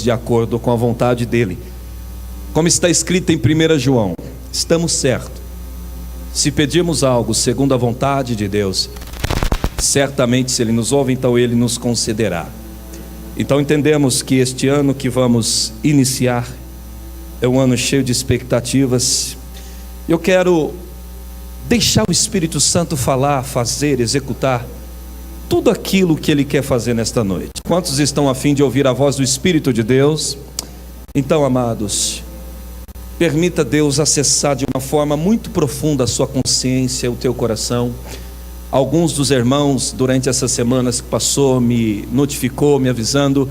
de acordo com a vontade dele. Como está escrito em 1 João, estamos certos. Se pedirmos algo segundo a vontade de Deus, certamente se Ele nos ouve, então Ele nos concederá. Então entendemos que este ano que vamos iniciar é um ano cheio de expectativas. Eu quero deixar o Espírito Santo falar, fazer, executar tudo aquilo que Ele quer fazer nesta noite. Quantos estão a fim de ouvir a voz do Espírito de Deus? Então, amados, permita Deus acessar de uma forma muito profunda a sua consciência, o teu coração. Alguns dos irmãos, durante essas semanas que passou, me notificou, me avisando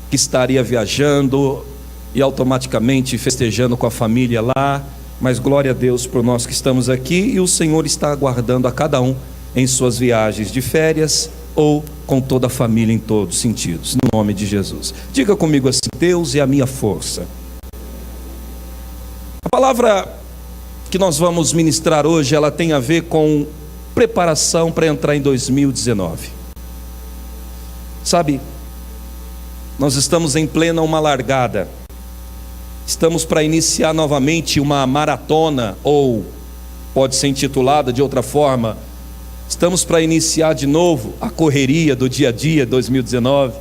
que estaria viajando e automaticamente festejando com a família lá. Mas glória a Deus por nós que estamos aqui, e o Senhor está aguardando a cada um em suas viagens de férias ou com toda a família em todos os sentidos, no nome de Jesus. Diga comigo assim: Deus é a minha força. A palavra que nós vamos ministrar hoje, ela tem a ver com preparação para entrar em 2019. Sabe, nós estamos em plena uma largada. Estamos para iniciar novamente uma maratona, ou pode ser intitulada de outra forma, estamos para iniciar de novo a correria do dia a dia 2019.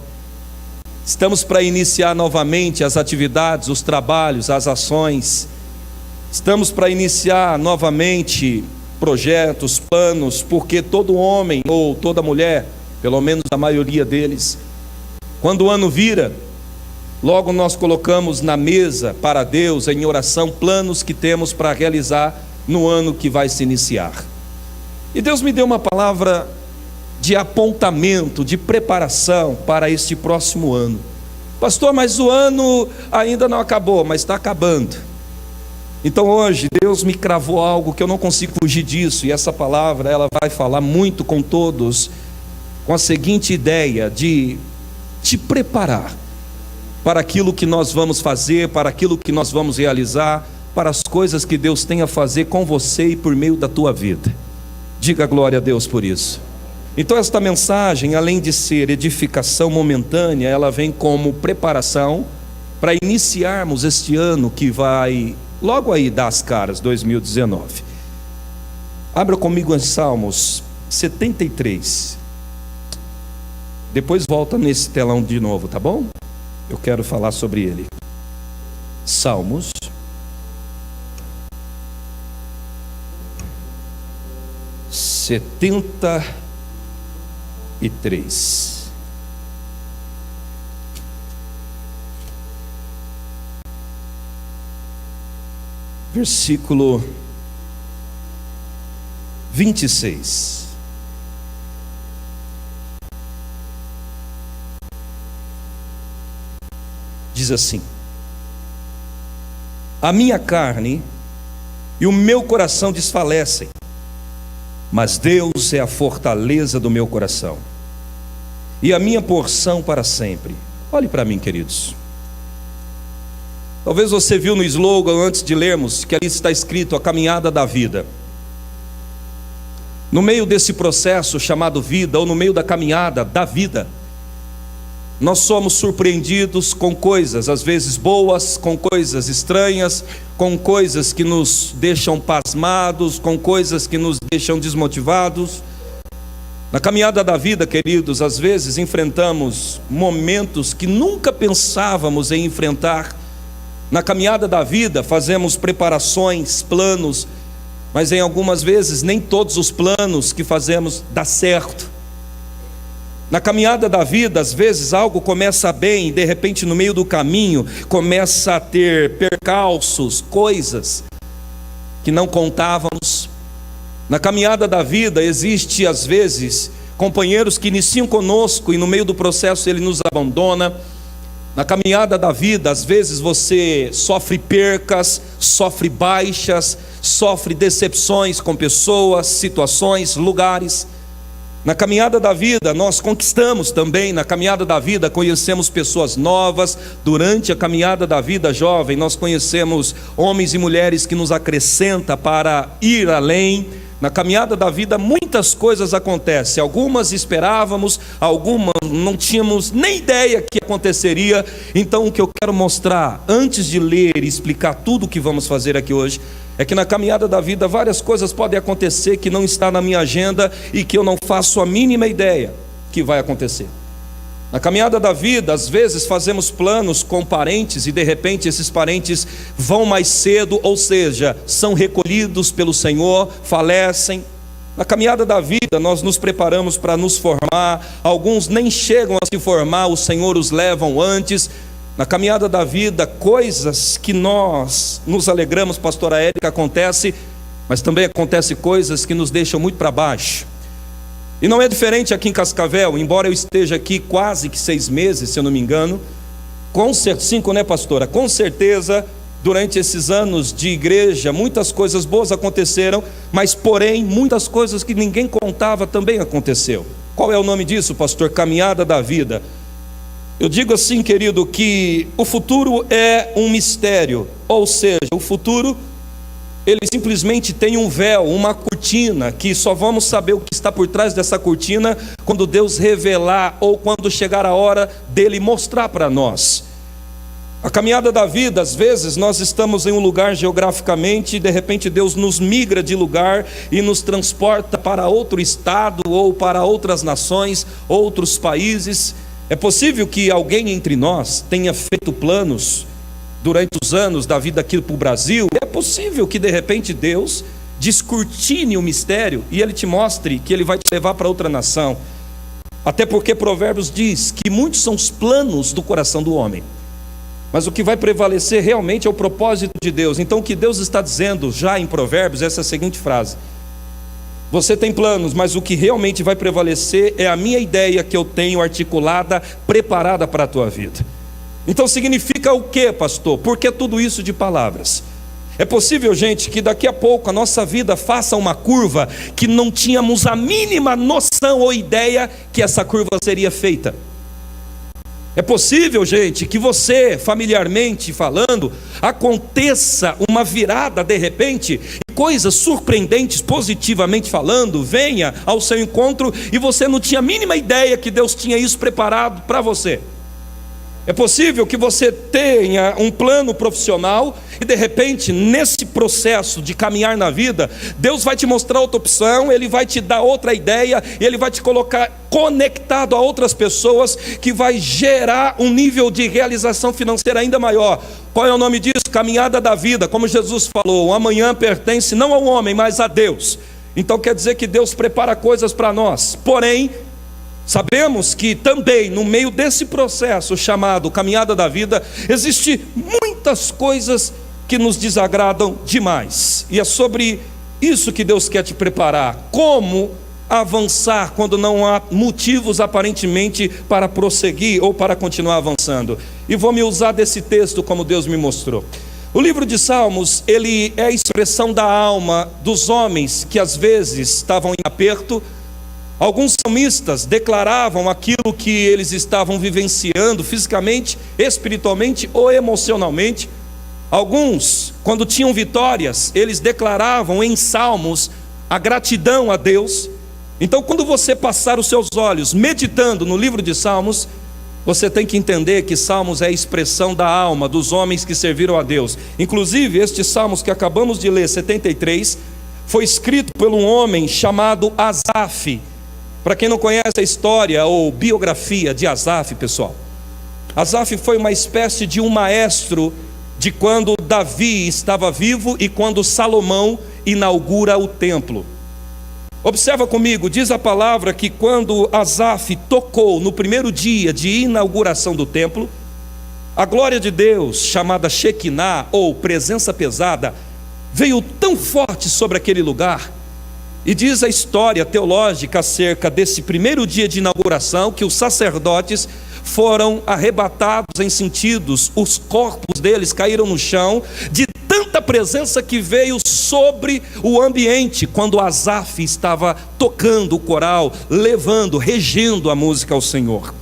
Estamos para iniciar novamente as atividades, os trabalhos, as ações. Estamos para iniciar novamente projetos, planos, porque todo homem ou toda mulher, pelo menos a maioria deles, quando o ano vira, logo nós colocamos na mesa para Deus, em oração, planos que temos para realizar no ano que vai se iniciar. E Deus me deu uma palavra de apontamento, de preparação para este próximo ano. Pastor, mas o ano ainda não acabou, mas está acabando. Então hoje Deus me cravou algo que eu não consigo fugir disso, e essa palavra ela vai falar muito com todos, com a seguinte ideia de te preparar para aquilo que nós vamos fazer, para aquilo que nós vamos realizar, para as coisas que Deus tem a fazer com você e por meio da tua vida. Diga glória a Deus por isso. Então esta mensagem, além de ser edificação momentânea, ela vem como preparação para iniciarmos este ano que vai logo aí dar as caras, 2019. Abra comigo em Salmos 73. Depois volta nesse telão de novo, tá bom? Eu quero falar sobre ele. Salmos 73. Versículo 26. Diz assim: a minha carne e o meu coração desfalecem, mas Deus é a fortaleza do meu coração e a minha porção para sempre. Olhe para mim, queridos. Talvez você viu no slogan antes de lermos que ali está escrito a caminhada da vida. No meio desse processo chamado vida, ou no meio da caminhada da vida, nós somos surpreendidos com coisas, às vezes boas, com coisas estranhas, com coisas que nos deixam pasmados, com coisas que nos deixam desmotivados. Na caminhada da vida, queridos, às vezes enfrentamos momentos que nunca pensávamos em enfrentar. Na caminhada da vida fazemos preparações, planos, mas em algumas vezes nem todos os planos que fazemos dá certo. Na caminhada da vida, às vezes algo começa bem e de repente no meio do caminho começa a ter percalços, coisas que não contávamos. Na caminhada da vida existe às vezes companheiros que iniciam conosco e no meio do processo ele nos abandona. Na caminhada da vida, às vezes você sofre percas, sofre baixas, sofre decepções com pessoas, situações, lugares. Na caminhada da vida, nós conquistamos também. Na caminhada da vida, conhecemos pessoas novas. Durante a caminhada da vida jovem, nós conhecemos homens e mulheres que nos acrescentam para ir além. Na caminhada da vida muitas coisas acontecem, algumas esperávamos, algumas não tínhamos nem ideia que aconteceria. Então o que eu quero mostrar, antes de ler e explicar tudo o que vamos fazer aqui hoje, é que na caminhada da vida várias coisas podem acontecer que não está na minha agenda e que eu não faço a mínima ideia que vai acontecer. Na caminhada da vida, às vezes fazemos planos com parentes e de repente esses parentes vão mais cedo, ou seja, são recolhidos pelo Senhor, falecem. Na caminhada da vida nós nos preparamos para nos formar, alguns nem chegam a se formar, o Senhor os levam antes. Na caminhada da vida, coisas que nós nos alegramos, pastora Érica, acontece, mas também acontece coisas que nos deixam muito para baixo. E não é diferente aqui em Cascavel, embora eu esteja aqui quase que 6 meses, se eu não me engano, 5, né, pastora? Com certeza, durante esses anos de igreja, muitas coisas boas aconteceram, mas porém, muitas coisas que ninguém contava também aconteceu. Qual é o nome disso, pastor? Caminhada da vida. Eu digo assim, querido, que o futuro é um mistério, ou seja, o futuro, ele simplesmente tem um véu, uma cortina, que só vamos saber o que está por trás dessa cortina quando Deus revelar ou quando chegar a hora dele mostrar para nós. A caminhada da vida, às vezes nós estamos em um lugar geograficamente e de repente Deus nos migra de lugar e nos transporta para outro estado ou para outras nações, outros países. É possível que alguém entre nós tenha feito planos durante os anos da vida aqui para o Brasil. É possível que de repente Deus descortine o mistério e Ele te mostre que Ele vai te levar para outra nação. Até porque Provérbios diz que muitos são os planos do coração do homem, mas o que vai prevalecer realmente é o propósito de Deus. Então o que Deus está dizendo já em Provérbios é essa seguinte frase: você tem planos, mas o que realmente vai prevalecer é a minha ideia que eu tenho articulada, preparada para a tua vida. Então significa o que, pastor? Por que tudo isso de palavras? É possível, gente, que daqui a pouco a nossa vida faça uma curva que não tínhamos a mínima noção ou ideia que essa curva seria feita. É possível, gente, que você, familiarmente falando, aconteça uma virada de repente, e coisas surpreendentes, positivamente falando, venha ao seu encontro e você não tinha a mínima ideia que Deus tinha isso preparado para você. É possível que você tenha um plano profissional e de repente nesse processo de caminhar na vida, Deus vai te mostrar outra opção, Ele vai te dar outra ideia, Ele vai te colocar conectado a outras pessoas que vai gerar um nível de realização financeira ainda maior. Qual é o nome disso? Caminhada da vida. Como Jesus falou, o amanhã pertence não ao homem, mas a Deus. Então quer dizer que Deus prepara coisas para nós, porém sabemos que também no meio desse processo chamado caminhada da vida, existe muitas coisas que nos desagradam demais. E é sobre isso que Deus quer te preparar. Como avançar quando não há motivos aparentemente para prosseguir ou para continuar avançando. E vou me usar desse texto como Deus me mostrou. O livro de Salmos, ele é a expressão da alma dos homens que às vezes estavam em aperto. Alguns salmistas declaravam aquilo que eles estavam vivenciando fisicamente, espiritualmente ou emocionalmente. Alguns, quando tinham vitórias, eles declaravam em salmos a gratidão a Deus. Então, quando você passar os seus olhos meditando no livro de Salmos, você tem que entender que Salmos é a expressão da alma dos homens que serviram a Deus. Inclusive, estes salmos que acabamos de ler, 73, foi escrito por um homem chamado Asaf. Para quem não conhece a história ou biografia de Asaf, pessoal, Asaf foi uma espécie de um maestro de quando Davi estava vivo e quando Salomão inaugura o templo. Observa comigo, diz a palavra que quando Asaf tocou no primeiro dia de inauguração do templo, a glória de Deus, chamada Shekinah ou presença pesada, veio tão forte sobre aquele lugar. E diz a história teológica acerca desse primeiro dia de inauguração que os sacerdotes foram arrebatados em sentidos, os corpos deles caíram no chão, de tanta presença que veio sobre o ambiente, quando Asaf estava tocando o coral, levando, regendo a música ao Senhor.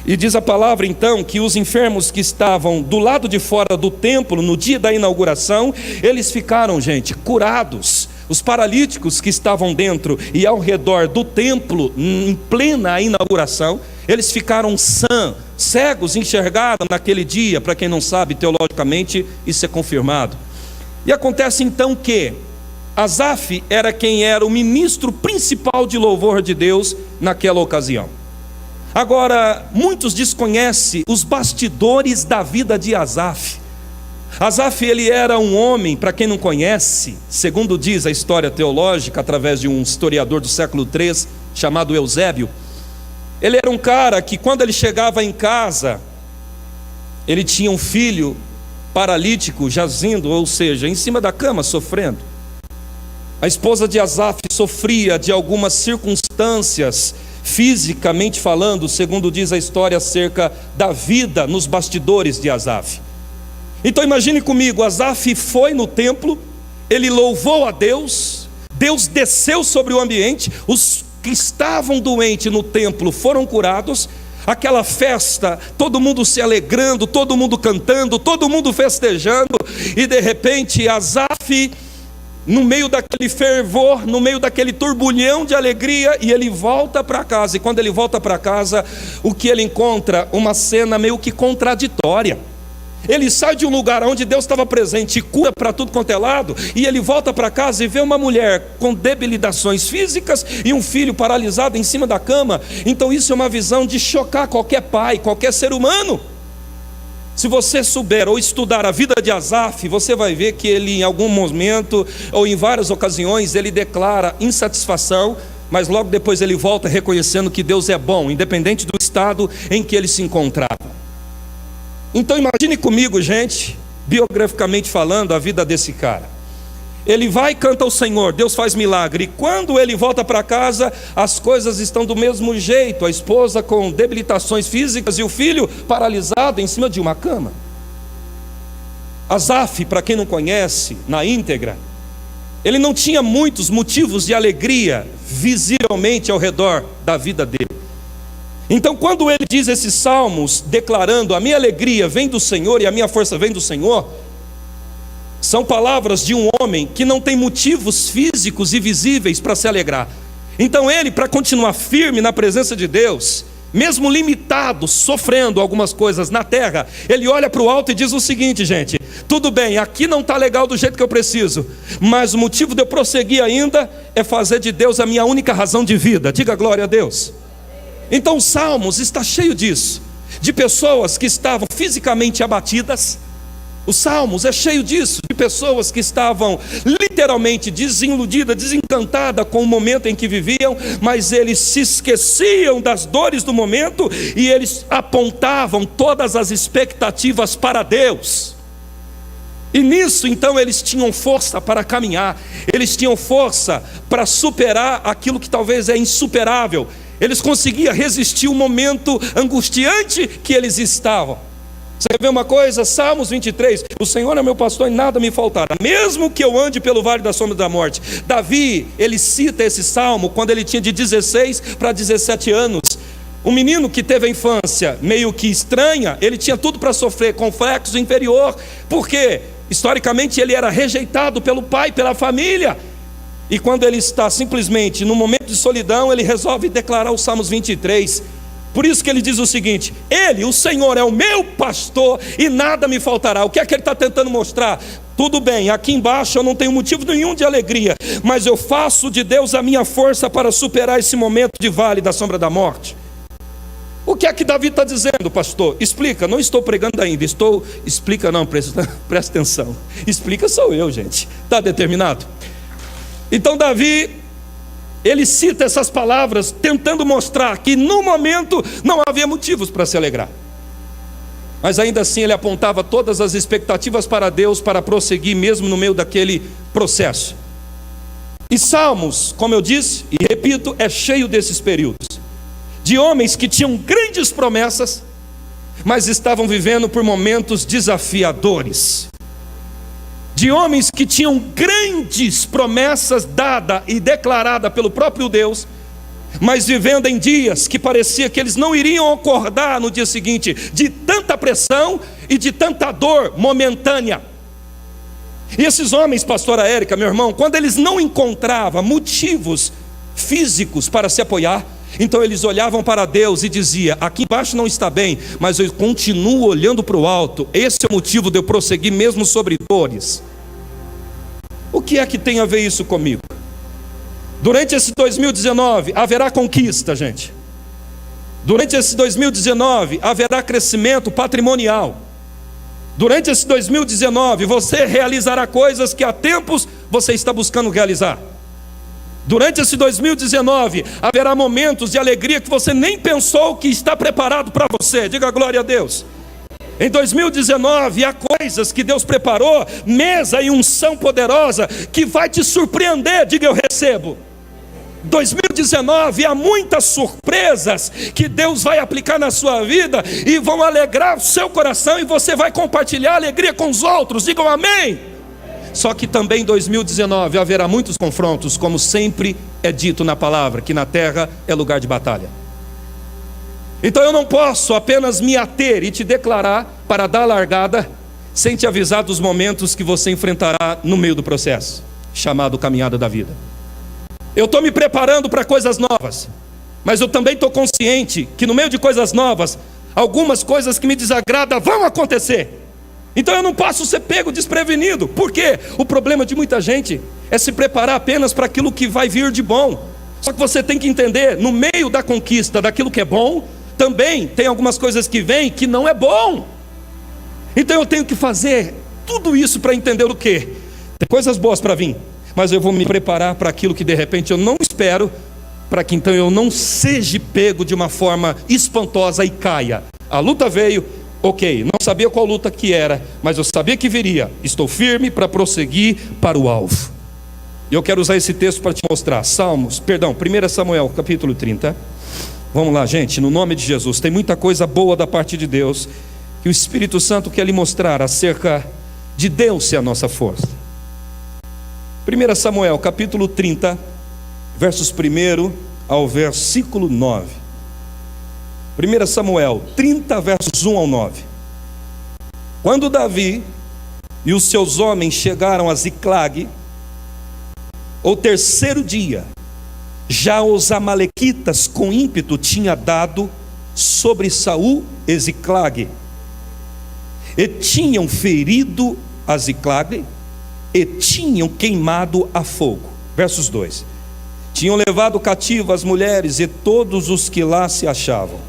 E diz a palavra então que os enfermos que estavam do lado de fora do templo no dia da inauguração, eles ficaram, gente, curados. Os paralíticos que estavam dentro e ao redor do templo, em plena inauguração, eles ficaram cegos, enxergaram naquele dia. Para quem não sabe, teologicamente, isso é confirmado. E acontece então que Asaf era quem era o ministro principal de louvor de Deus naquela ocasião. Agora, muitos desconhecem os bastidores da vida de Asaf. Asaf, ele era um homem, para quem não conhece, segundo diz a história teológica, através de um historiador do século III, chamado Eusébio, ele era um cara que quando ele chegava em casa, ele tinha um filho paralítico, jazindo, ou seja, em cima da cama, sofrendo. A esposa de Asaf sofria de algumas circunstâncias, fisicamente falando, segundo diz a história, acerca da vida nos bastidores de Asaf. Então imagine comigo, Asaf foi no templo, ele louvou a Deus, Deus desceu sobre o ambiente, os que estavam doentes no templo foram curados, aquela festa, todo mundo se alegrando, todo mundo cantando, todo mundo festejando, e de repente Asaf, no meio daquele fervor, no meio daquele turbulhão de alegria, e ele volta para casa, e quando ele volta para casa, o que ele encontra? Uma cena meio que contraditória. Ele sai de um lugar onde Deus estava presente e cura para tudo quanto é lado, e ele volta para casa e vê uma mulher com debilitações físicas e um filho paralisado em cima da cama. Então isso é uma visão de chocar qualquer pai, qualquer ser humano. Se você souber ou estudar a vida de Asaf, você vai ver que ele em algum momento, ou em várias ocasiões, ele declara insatisfação, mas logo depois ele volta reconhecendo que Deus é bom, independente do estado em que ele se encontrava. Então imagine comigo, gente, biograficamente falando, a vida desse cara. Ele vai e canta ao Senhor, Deus faz milagre, e quando ele volta para casa, as coisas estão do mesmo jeito, a esposa com debilitações físicas e o filho paralisado em cima de uma cama. Asaf, para quem não conhece, na íntegra, ele não tinha muitos motivos de alegria visivelmente ao redor da vida dele. Então quando ele diz esses salmos, declarando: a minha alegria vem do Senhor e a minha força vem do Senhor, são palavras de um homem que não tem motivos físicos e visíveis para se alegrar. Então ele, para continuar firme na presença de Deus, mesmo limitado, sofrendo algumas coisas na terra, ele olha para o alto e diz o seguinte: gente, tudo bem, aqui não está legal do jeito que eu preciso, mas o motivo de eu prosseguir ainda é fazer de Deus a minha única razão de vida. Diga glória a Deus. Então os Salmos está cheio disso, de pessoas que estavam fisicamente abatidas. Os Salmos é cheio disso, de pessoas que estavam literalmente desiludidas, desencantadas com o momento em que viviam, mas eles se esqueciam das dores do momento e eles apontavam todas as expectativas para Deus. E nisso então eles tinham força para caminhar, eles tinham força para superar aquilo que talvez é insuperável. Eles conseguiam resistir o momento angustiante que eles estavam. Você quer ver uma coisa? Salmos 23, o Senhor é meu pastor e nada me faltará, mesmo que eu ande pelo vale da sombra da morte. Davi, ele cita esse salmo quando ele tinha de 16 para 17 anos. Um menino que teve a infância meio que estranha, ele tinha tudo para sofrer complexo inferior, porque historicamente ele era rejeitado pelo pai, pela família. E quando ele está simplesmente no momento de solidão, ele resolve declarar os Salmos 23. Por isso que ele diz o seguinte: ele, o Senhor, é o meu pastor e nada me faltará. O que é que ele está tentando mostrar? Tudo bem, aqui embaixo eu não tenho motivo nenhum de alegria, mas eu faço de Deus a minha força para superar esse momento de vale da sombra da morte. O que é que Davi está dizendo, pastor? Explica, não estou pregando ainda. Explica não, presta atenção. Explica sou eu, gente. Está determinado? Então Davi, ele cita essas palavras tentando mostrar que no momento não havia motivos para se alegrar, mas ainda assim ele apontava todas as expectativas para Deus para prosseguir mesmo no meio daquele processo. E Salmos, como eu disse e repito, é cheio desses períodos de homens que tinham grandes promessas, mas estavam vivendo por momentos desafiadores, de homens que tinham grandes promessas dadas e declaradas pelo próprio Deus, mas vivendo em dias que parecia que eles não iriam acordar no dia seguinte, de tanta pressão e de tanta dor momentânea. E esses homens, pastora Érica, meu irmão, quando eles não encontravam motivos físicos para se apoiar, então eles olhavam para Deus e diziam: aqui embaixo não está bem, mas eu continuo olhando para o alto. Esse é o motivo de eu prosseguir mesmo sobre dores. O que é que tem a ver isso comigo? Durante esse 2019 haverá conquista, gente. Durante esse 2019 haverá crescimento patrimonial. Durante esse 2019 você realizará coisas que há tempos você está buscando realizar. Durante esse 2019 haverá momentos de alegria que você nem pensou que está preparado para você. Diga glória a Deus. Em 2019 há coisas que Deus preparou, mesa e unção poderosa, que vai te surpreender. Diga eu recebo. 2019 há muitas surpresas que Deus vai aplicar na sua vida e vão alegrar o seu coração, e você vai compartilhar a alegria com os outros. Digam amém. Só que também em 2019 haverá muitos confrontos, como sempre é dito na palavra, que na terra é lugar de batalha. Então eu não posso apenas me ater e te declarar para dar largada, sem te avisar dos momentos que você enfrentará no meio do processo, chamado caminhada da vida. Eu estou me preparando para coisas novas, mas eu também estou consciente que no meio de coisas novas, algumas coisas que me desagradam vão acontecer. Então eu não posso ser pego desprevenido. Por quê? O problema de muita gente é se preparar apenas para aquilo que vai vir de bom. Só que você tem que entender, no meio da conquista daquilo que é bom, também tem algumas coisas que vêm que não é bom. Então eu tenho que fazer tudo isso para entender o quê? Tem coisas boas para vir, mas eu vou me preparar para aquilo que de repente eu não espero, para que então eu não seja pego de uma forma espantosa e caia. A luta veio, ok, não sabia qual luta que era, mas eu sabia que viria. Estou firme para prosseguir para o alvo. E eu quero usar esse texto para te mostrar. 1 Samuel capítulo 30. Vamos lá, gente, no nome de Jesus. Tem muita coisa boa da parte de Deus que o Espírito Santo quer lhe mostrar acerca de Deus ser a nossa força. 1 Samuel capítulo 30, versos 1 ao versículo 9. 1 Samuel 30, versos 1 ao 9. Quando Davi e os seus homens chegaram a Ziclag, o terceiro dia, já os amalequitas com ímpeto tinham dado sobre Saul e Ziclag, e tinham ferido a Ziclag, e tinham queimado a fogo. Versos 2. Tinham levado cativo as mulheres e todos os que lá se achavam,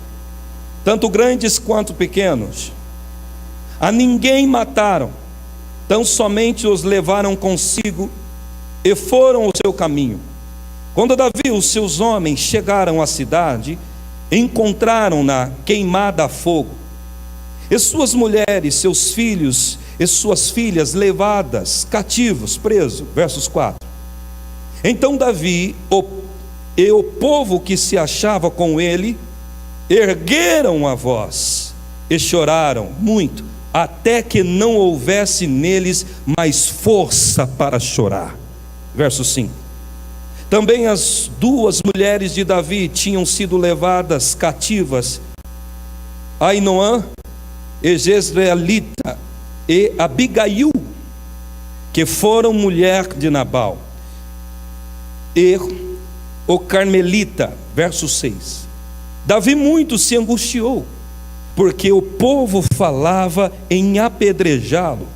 tanto grandes quanto pequenos. A ninguém mataram, tão somente os levaram consigo e foram o seu caminho. Quando Davi e os seus homens chegaram à cidade, encontraram-na queimada a fogo, e suas mulheres, seus filhos e suas filhas levadas cativos, presos. Versos 4. Então Davi e o povo que se achava com ele ergueram a voz e choraram muito, até que não houvesse neles mais força para chorar. Verso 5. Também as duas mulheres de Davi tinham sido levadas cativas, Ainoã e Jezreelita, e Abigail, que foram mulher de Nabal, e o Carmelita. Verso 6. Davi muito se angustiou, porque o povo falava em apedrejá-lo.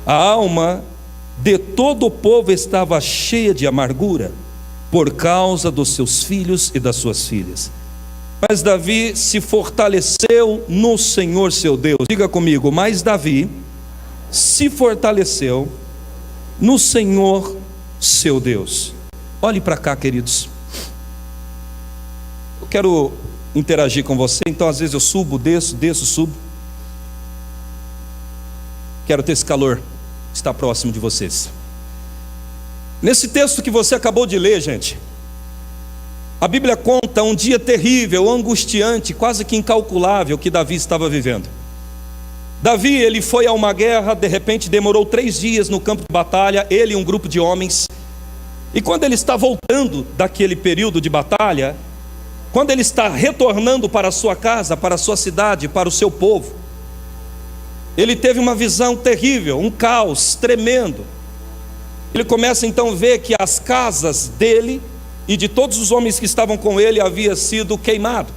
A alma de todo o povo estava cheia de amargura, por causa dos seus filhos e das suas filhas. Mas Davi se fortaleceu no Senhor seu Deus. Diga comigo, mas Davi se fortaleceu no Senhor seu Deus. Olhe para cá, queridos. Eu quero interagir com você, então às vezes eu subo, desço, subo. Quero ter esse calor, estar próximo de vocês. Nesse texto que você acabou de ler, gente, a Bíblia conta um dia terrível, angustiante, quase que incalculável que Davi estava vivendo. Davi, ele foi a uma guerra, de repente demorou 3 dias no campo de batalha, ele e um grupo de homens. E quando ele está voltando daquele período de batalha, quando ele está retornando para a sua casa, para a sua cidade, para o seu povo, ele teve uma visão terrível, um caos tremendo. Ele começa então a ver que as casas dele e de todos os homens que estavam com ele havia sido queimado.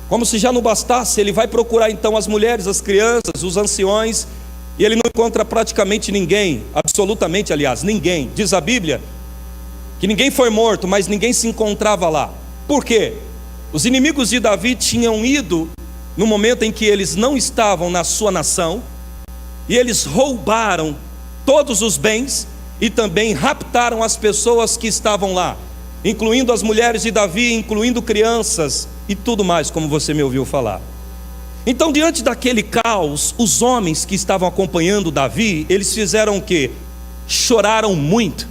Como se já não bastasse, ele vai procurar então as mulheres, as crianças, os anciões, e ele não encontra praticamente ninguém, absolutamente, aliás, ninguém. Diz a Bíblia que ninguém foi morto, mas ninguém se encontrava lá. Por quê? Os inimigos de Davi tinham ido no momento em que eles não estavam na sua nação, e eles roubaram todos os bens e também raptaram as pessoas que estavam lá, incluindo as mulheres de Davi, incluindo crianças e tudo mais, como você me ouviu falar. Então, diante daquele caos, os homens que estavam acompanhando Davi, eles fizeram o quê? Choraram muito.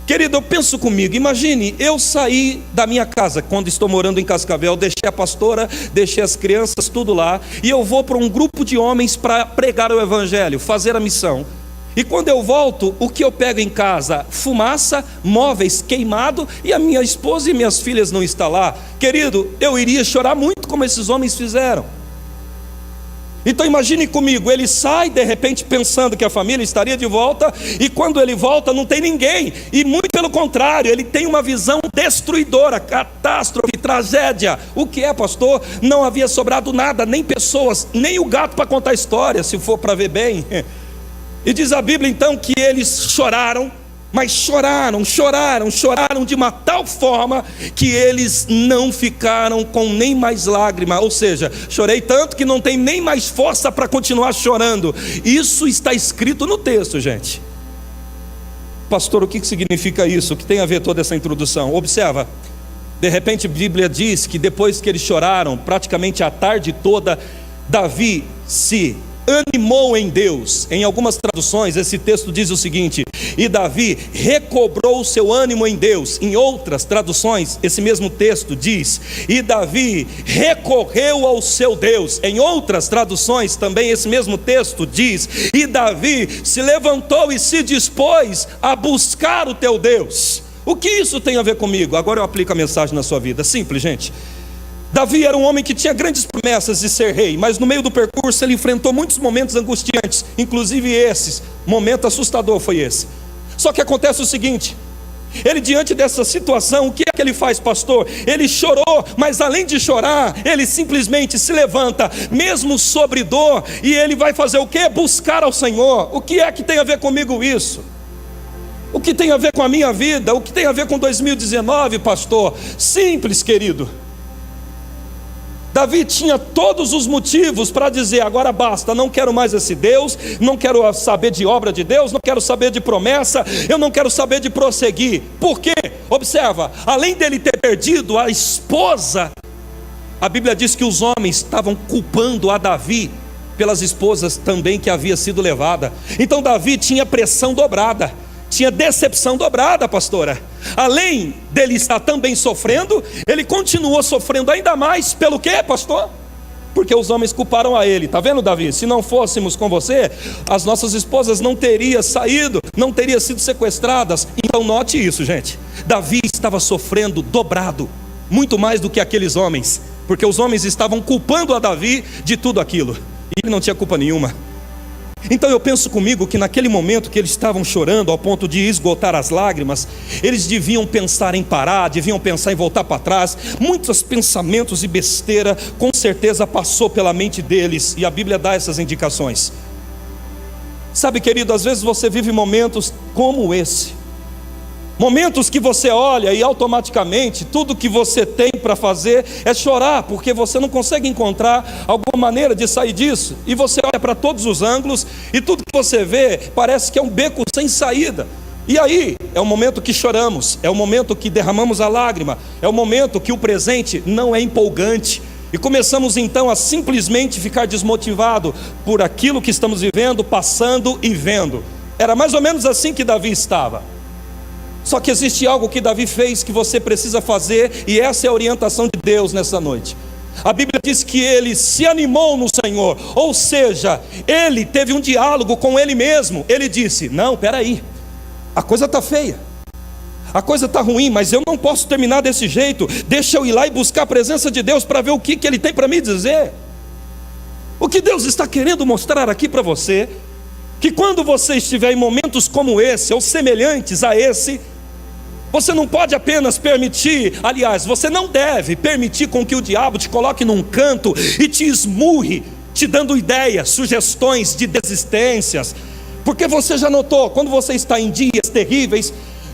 Querido, eu penso comigo, imagine, eu saí da minha casa, quando estou morando em Cascavel, deixei a pastora, deixei as crianças, tudo lá, e eu vou para um grupo de homens para pregar o evangelho, fazer a missão. E quando eu volto, o que eu pego em casa? Fumaça, móveis queimado, e a minha esposa e minhas filhas não estão lá. Querido, eu iria chorar muito como esses homens fizeram. Então imagine comigo, ele sai de repente pensando que a família estaria de volta, e quando ele volta não tem ninguém, e muito pelo contrário, ele tem uma visão destruidora, catástrofe, tragédia. O que é, pastor? Não havia sobrado nada, nem pessoas, nem o gato para contar história, se for para ver bem. E diz a Bíblia então que eles choraram, mas choraram de uma tal forma que eles não ficaram com nem mais lágrima. Ou seja, chorei tanto que não tem nem mais força para continuar chorando. Isso está escrito no texto, gente. Pastor, o que significa isso? O que tem a ver toda essa introdução? Observa, de repente a Bíblia diz que depois que eles choraram, praticamente a tarde toda, Davi se animou em Deus. Em algumas traduções esse texto diz o seguinte: e Davi recobrou o seu ânimo em Deus. Em outras traduções esse mesmo texto diz: e Davi recorreu ao seu Deus. Em outras traduções também esse mesmo texto diz: e Davi se levantou e se dispôs a buscar o teu Deus. O que isso tem a ver comigo? Agora eu aplico a mensagem na sua vida. Simples, gente. Davi era um homem que tinha grandes promessas de ser rei, mas no meio do percurso ele enfrentou muitos momentos angustiantes, inclusive esses, momento assustador foi esse. Só que acontece o seguinte: ele, diante dessa situação, o que é que ele faz, pastor? Ele chorou, mas além de chorar, ele simplesmente se levanta, mesmo sobre dor, e ele vai fazer o quê? Buscar ao Senhor. O que é que tem a ver comigo isso? O que tem a ver com a minha vida? O que tem a ver com 2019, pastor? Simples, querido. Davi tinha todos os motivos para dizer: agora basta, não quero mais esse Deus, não quero saber de obra de Deus, não quero saber de promessa, eu não quero saber de prosseguir. Por quê? Observa, além dele ter perdido a esposa, a Bíblia diz que os homens estavam culpando a Davi pelas esposas também que havia sido levada. Então Davi tinha pressão dobrada, tinha decepção dobrada, pastora. Além dele estar também sofrendo, ele continuou sofrendo ainda mais. Pelo quê, pastor? Porque os homens culparam a ele. Está vendo, Davi? Se não fôssemos com você, as nossas esposas não teriam saído, não teriam sido sequestradas. Então note isso, gente. Davi estava sofrendo dobrado, muito mais do que aqueles homens, porque os homens estavam culpando a Davi de tudo aquilo, e ele não tinha culpa nenhuma. Então eu penso comigo que naquele momento que eles estavam chorando ao ponto de esgotar as lágrimas, eles deviam pensar em parar, deviam pensar em voltar para trás. Muitos pensamentos e besteira com certeza passou pela mente deles, e a Bíblia dá essas indicações. Sabe, querido, às vezes você vive momentos como esse, momentos que você olha e automaticamente tudo que você tem para fazer é chorar, porque você não consegue encontrar alguma maneira de sair disso, e você olha para todos os ângulos e tudo que você vê parece que é um beco sem saída. E aí é o momento que choramos, é o momento que derramamos a lágrima, é o momento que o presente não é empolgante, e começamos então a simplesmente ficar desmotivado por aquilo que estamos vivendo, passando e vendo. Era mais ou menos assim que Davi estava. Só que existe algo que Davi fez que você precisa fazer, e essa é a orientação de Deus nessa noite. A Bíblia diz que ele se animou no Senhor, ou seja, ele teve um diálogo com ele mesmo. Ele disse: não, peraí, a coisa está feia, a coisa está ruim, mas eu não posso terminar desse jeito. Deixa eu ir lá e buscar a presença de Deus para ver o que ele tem para me dizer. O que Deus está querendo mostrar aqui para você que quando você estiver em momentos como esse, ou semelhantes a esse, você não pode apenas permitir, aliás, você não deve permitir com que o diabo te coloque num canto e te esmurre, te dando ideias, sugestões de desistências, porque você já notou, quando você está em dias terríveis,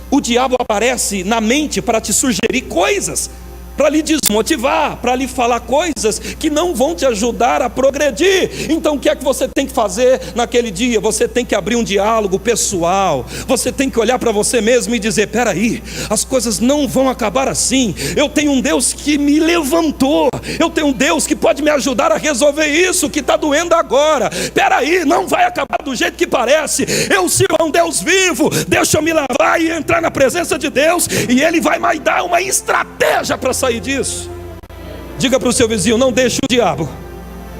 o diabo aparece na mente para te sugerir coisas, para lhe desmotivar, para lhe falar coisas que não vão te ajudar a progredir. Então o que é que você tem que fazer naquele dia? Você tem que abrir um diálogo pessoal, você tem que olhar para você mesmo e dizer: peraí, as coisas não vão acabar assim, eu tenho um Deus que me levantou, eu tenho um Deus que pode me ajudar a resolver isso que está doendo agora. Peraí, não vai acabar do jeito que parece, eu sirvo a um Deus vivo, deixa eu me lavar e entrar na presença de Deus, e Ele vai me dar uma estratégia para sair disso. Diga para o seu vizinho: não deixe o diabo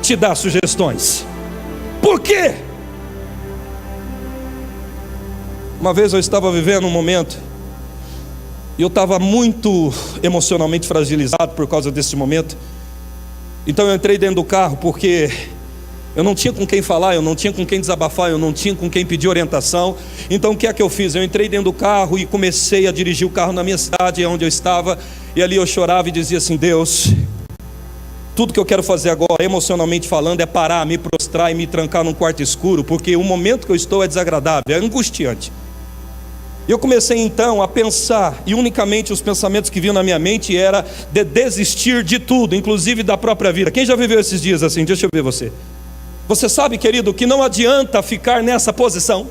te dar sugestões. Por quê? Uma vez eu estava vivendo um momento e eu estava muito emocionalmente fragilizado por causa desse momento. Então eu entrei dentro do carro porque eu não tinha com quem falar, eu não tinha com quem desabafar, eu não tinha com quem pedir orientação. Então o que é que eu fiz? Eu entrei dentro do carro e comecei a dirigir o carro na minha cidade, onde eu estava, e ali eu chorava e dizia assim: Deus, tudo que eu quero fazer agora, emocionalmente falando, é parar, me prostrar e me trancar num quarto escuro, porque o momento que eu estou é desagradável, é angustiante. E eu comecei então a pensar, e unicamente os pensamentos que vinham na minha mente era de desistir de tudo, inclusive da própria vida. Quem já viveu esses dias assim? Deixa eu ver você. Você sabe, querido, que não adianta ficar nessa posição.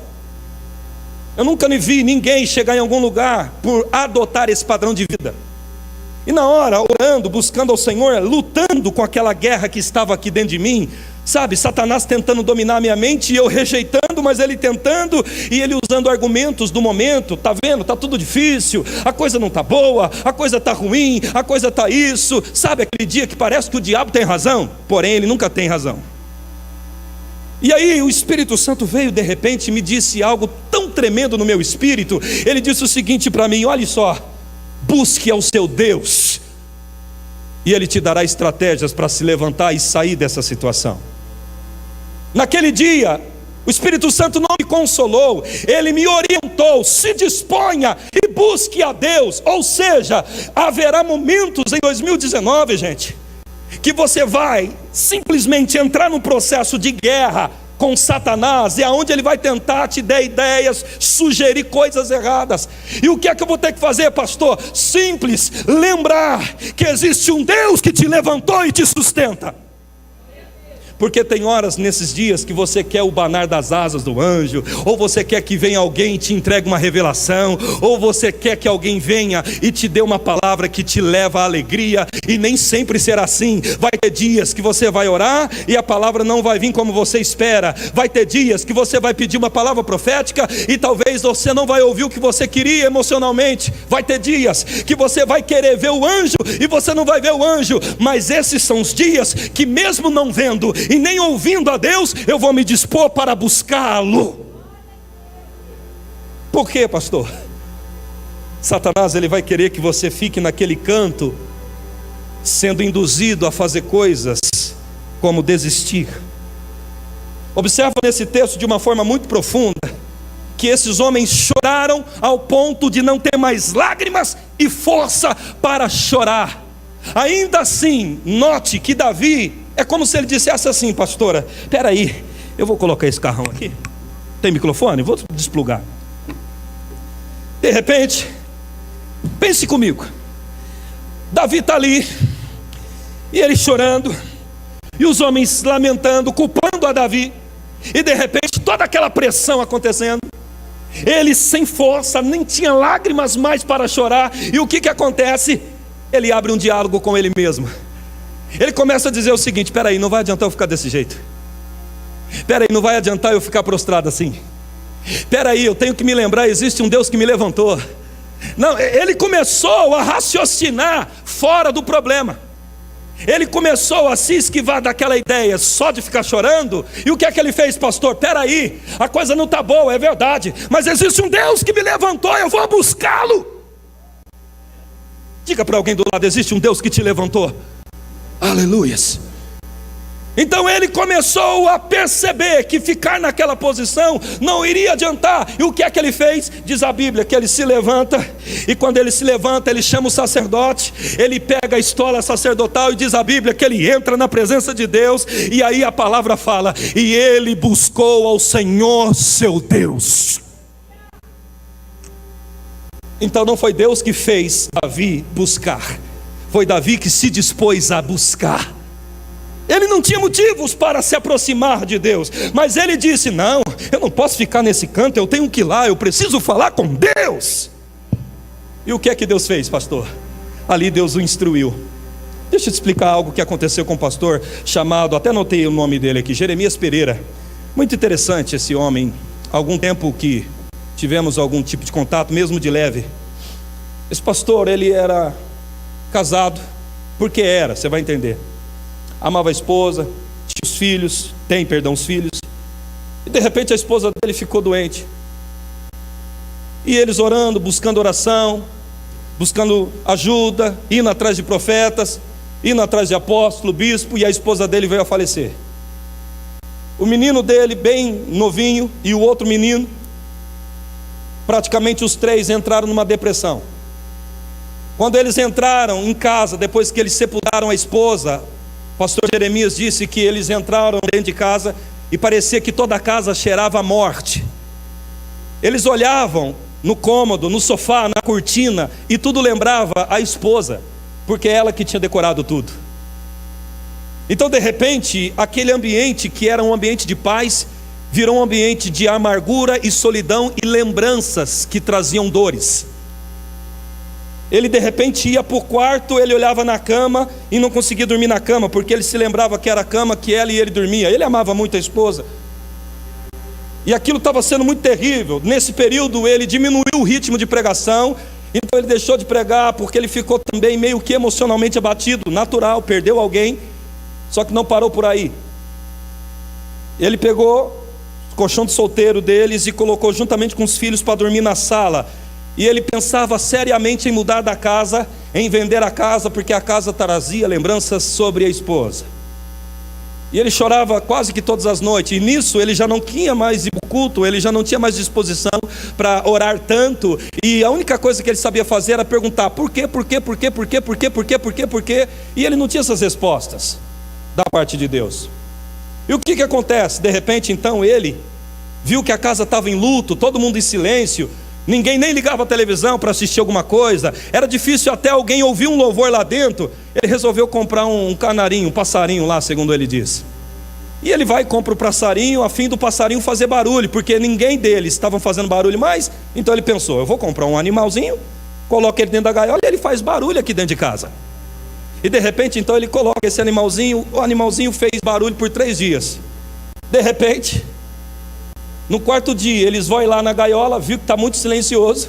Eu nunca vi ninguém chegar em algum lugar por adotar esse padrão de vida. E na hora, orando, buscando ao Senhor, lutando com aquela guerra que estava aqui dentro de mim, sabe, Satanás tentando dominar a minha mente, e eu rejeitando, mas ele tentando, e ele usando argumentos do momento. Tá vendo, tá tudo difícil, a coisa não tá boa, a coisa tá ruim, a coisa tá isso. Sabe aquele dia que parece que o diabo tem razão, porém ele nunca tem razão. E aí o Espírito Santo veio de repente e me disse algo tão tremendo no meu espírito. Ele disse o seguinte para mim: olha só, busque ao seu Deus, e Ele te dará estratégias para se levantar e sair dessa situação. Naquele dia, o Espírito Santo não me consolou, ele me orientou: se disponha e busque a Deus. Ou seja, haverá momentos em 2019, gente, que você vai simplesmente entrar num processo de guerra com Satanás, e aonde ele vai tentar te dar ideias, sugerir coisas erradas. E o que é que eu vou ter que fazer, pastor? Simples: lembrar que existe um Deus que te levantou e te sustenta. Porque tem horas nesses dias que você quer o banar das asas do anjo, ou você quer que venha alguém e te entregue uma revelação, ou você quer que alguém venha e te dê uma palavra que te leva à alegria, e nem sempre será assim. Vai ter dias que você vai orar e a palavra não vai vir como você espera. Vai ter dias que você vai pedir uma palavra profética e talvez você não vai ouvir o que você queria emocionalmente. Vai ter dias que você vai querer ver o anjo e você não vai ver o anjo. Mas esses são os dias que, mesmo não vendo e nem ouvindo a Deus, eu vou me dispor para buscá-lo. Por quê, pastor? Satanás, ele vai querer que você fique naquele canto, sendo induzido a fazer coisas como desistir. Observa nesse texto de uma forma muito profunda que esses homens choraram ao ponto de não ter mais lágrimas e força para chorar. Ainda assim, note que Davi, é como se ele dissesse assim: pastora, espera aí, eu vou colocar esse carrão aqui. Tem microfone? Vou desplugar. De repente, pense comigo, Davi está ali, e ele chorando, e os homens lamentando, culpando a Davi, e de repente toda aquela pressão acontecendo, ele sem força, nem tinha lágrimas mais para chorar. E o que acontece? Ele abre um diálogo com ele mesmo. Ele começa a dizer o seguinte: peraí, não vai adiantar eu ficar desse jeito. Peraí, não vai adiantar eu ficar prostrado assim. Peraí, eu tenho que me lembrar, existe um Deus que me levantou. Não, ele começou a raciocinar fora do problema. Ele começou a se esquivar daquela ideia só de ficar chorando. E o que é que ele fez, pastor? Peraí, a coisa não está boa, é verdade, mas existe um Deus que me levantou, eu vou buscá-lo. Diga para alguém do lado: existe um Deus que te levantou. Aleluias. Então ele começou a perceber que ficar naquela posição não iria adiantar. E o que é que ele fez? Diz a Bíblia que ele se levanta, e quando ele se levanta, ele chama o sacerdote, ele pega a estola sacerdotal, e diz a Bíblia que ele entra na presença de Deus, e aí a palavra fala: e ele buscou ao Senhor seu Deus. Então não foi Deus que fez Davi buscar, foi Davi que se dispôs a buscar. Ele não tinha motivos para se aproximar de Deus, mas ele disse: não, eu não posso ficar nesse canto, eu tenho que ir lá, eu preciso falar com Deus. E o que é que Deus fez, pastor? Ali Deus o instruiu. Deixa eu te explicar algo que aconteceu com um pastor chamado, até anotei o nome dele aqui, Jeremias Pereira. Muito interessante esse homem. Algum tempo que tivemos algum tipo de contato, mesmo de leve. Esse pastor, ele era casado, porque era, você vai entender. Amava a esposa, tinha os filhos, os filhos. E de repente a esposa dele ficou doente. E eles orando, buscando oração, buscando ajuda, indo atrás de profetas, indo atrás de apóstolo, bispo, e a esposa dele veio a falecer. O menino dele, bem novinho, e o outro menino, praticamente os três entraram numa depressão. Quando eles entraram em casa, depois que eles sepultaram a esposa, o pastor Jeremias disse que eles entraram dentro de casa e parecia que toda a casa cheirava a morte. Eles olhavam no cômodo, no sofá, na cortina, e tudo lembrava a esposa, porque é ela que tinha decorado tudo. Então de repente, aquele ambiente que era um ambiente de paz, virou um ambiente de amargura e solidão e lembranças que traziam dores. Ele de repente ia para o quarto, ele olhava na cama e não conseguia dormir na cama, porque ele se lembrava que era a cama que ela e ele dormia. Ele amava muito a esposa, e aquilo estava sendo muito terrível. Nesse período ele diminuiu o ritmo de pregação, então ele deixou de pregar, porque ele ficou também meio que emocionalmente abatido, natural, perdeu alguém. Só que não parou por aí. Ele pegou o colchão de solteiro deles e colocou juntamente com os filhos para dormir na sala. E ele pensava seriamente em mudar da casa, em vender a casa, porque a casa trazia lembranças sobre a esposa. E ele chorava quase que todas as noites. E nisso ele já não tinha mais ir para o culto, ele já não tinha mais disposição para orar tanto. E a única coisa que ele sabia fazer era perguntar: por quê, por quê, por quê, por quê, por quê, por quê, por quê, por quê? E ele não tinha essas respostas da parte de Deus. E o que acontece? De repente então ele viu que a casa estava em luto, todo mundo em silêncio. Ninguém nem ligava a televisão para assistir alguma coisa. Era difícil até alguém ouvir um louvor lá dentro. Ele resolveu comprar um canarinho, um passarinho lá, segundo ele disse. E ele vai e compra o passarinho, a fim do passarinho fazer barulho, porque ninguém deles estava fazendo barulho mais. Então ele pensou: eu vou comprar um animalzinho, coloco ele dentro da gaiola e ele faz barulho aqui dentro de casa. E de repente então ele coloca esse animalzinho. O animalzinho fez barulho por 3 dias. De repente, no 4º dia, eles vão lá na gaiola, viu que está muito silencioso.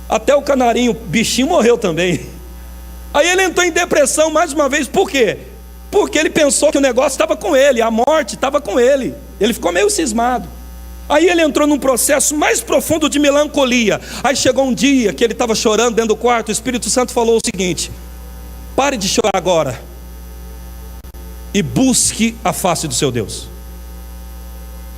Até o canarinho, o bichinho, morreu também. Aí ele entrou em depressão mais uma vez. Por quê? Porque ele pensou que o negócio estava com ele, a morte estava com ele. Ele ficou meio cismado. Aí ele entrou num processo mais profundo de melancolia. Aí chegou um dia que ele estava chorando dentro do quarto. O Espírito Santo falou o seguinte: pare de chorar agora e busque a face do seu Deus.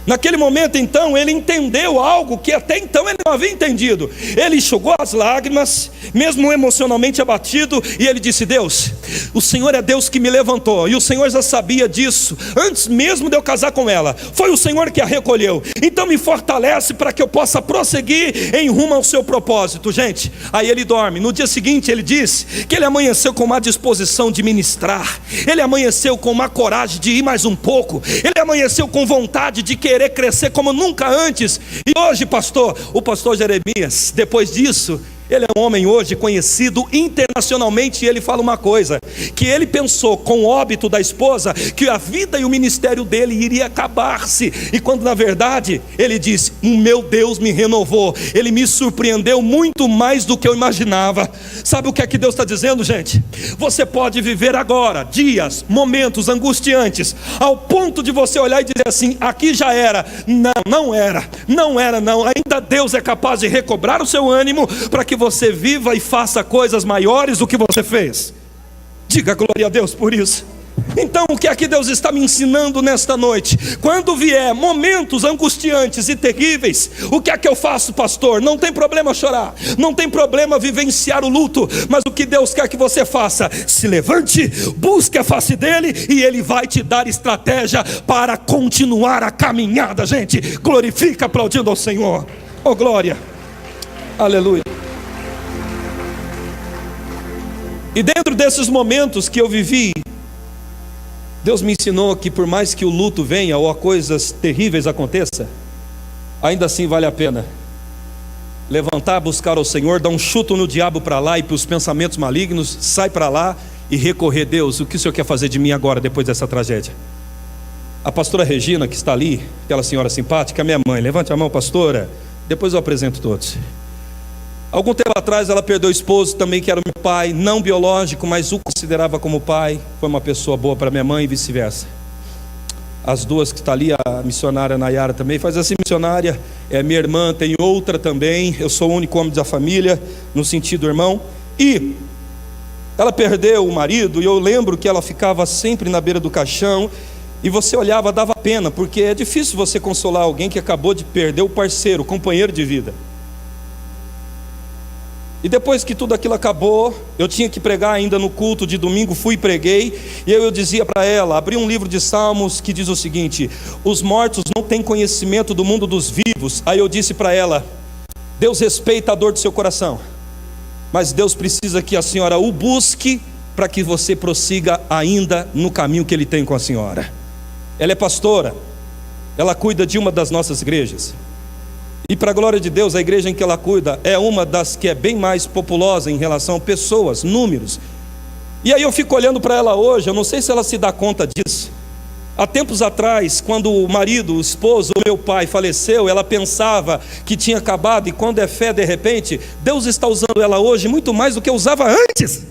Naquele momento então ele entendeu algo que até então ele não havia entendido. Ele enxugou as lágrimas, mesmo emocionalmente abatido, e ele disse: Deus, o Senhor é Deus que me levantou, e o Senhor já sabia disso antes mesmo de eu casar com ela. Foi o Senhor que a recolheu, então me fortalece para que eu possa prosseguir em rumo ao seu propósito. Gente, aí ele dorme. No dia seguinte ele disse que ele amanheceu com uma disposição de ministrar, ele amanheceu com uma coragem de ir mais um pouco, ele amanheceu com vontade de querer crescer como nunca antes. E hoje, pastor, o pastor Jeremias, depois disso, ele é um homem hoje conhecido internacionalmente. E ele fala uma coisa: que ele pensou com o óbito da esposa que a vida e o ministério dele iria acabar-se, e quando na verdade ele disse: o meu Deus me renovou, ele me surpreendeu muito mais do que eu imaginava. Sabe o que é que Deus está dizendo, gente? Você pode viver agora dias, momentos angustiantes, ao ponto de você olhar e dizer assim: aqui já era. Não era. Ainda Deus é capaz de recobrar o seu ânimo para que você viva e faça coisas maiores do que você fez. Diga glória a Deus por isso. Então, o que é que Deus está me ensinando nesta noite? Quando vier momentos angustiantes e terríveis, o que é que eu faço, pastor? Não tem problema chorar, não tem problema vivenciar o luto, mas o que Deus quer que você faça? Se levante, busque a face dele, e ele vai te dar estratégia para continuar a caminhada. Gente, glorifica aplaudindo ao Senhor. Oh glória, aleluia. E dentro desses momentos que eu vivi, Deus me ensinou que por mais que o luto venha ou coisas terríveis aconteçam, ainda assim vale a pena levantar, buscar ao Senhor, dar um chute no diabo para lá e para os pensamentos malignos, sai para lá e recorrer. Deus, o que o Senhor quer fazer de mim agora, depois dessa tragédia? A pastora Regina, que está ali, aquela senhora simpática, minha mãe, levante a mão, pastora, depois eu apresento todos. Algum tempo atrás ela perdeu o esposo também, que era o meu pai, não biológico, mas o considerava como pai. Foi uma pessoa boa para minha mãe e vice-versa. As duas que estão ali, a missionária Nayara também faz assim, missionária, é minha irmã, tem outra também, eu sou o único homem da família, no sentido irmão. E ela perdeu o marido, e eu lembro que ela ficava sempre na beira do caixão, e você olhava, dava pena, porque é difícil você consolar alguém que acabou de perder o parceiro, o companheiro de vida. E depois que tudo aquilo acabou, eu tinha que pregar ainda no culto de domingo, fui e preguei, e eu dizia para ela, abri um livro de Salmos que diz o seguinte: os mortos não têm conhecimento do mundo dos vivos. Aí eu disse para ela, Deus respeita a dor do seu coração, mas Deus precisa que a senhora o busque para que você prossiga ainda no caminho que Ele tem com a senhora. Ela é pastora, ela cuida de uma das nossas igrejas. E para a glória de Deus, a igreja em que ela cuida é uma das que é bem mais populosa em relação a pessoas, números. E aí eu fico olhando para ela hoje, eu não sei se ela se dá conta disso. Há tempos atrás, quando o marido, o esposo, o meu pai faleceu, ela pensava que tinha acabado, e quando é fé, de repente, Deus está usando ela hoje muito mais do que usava antes.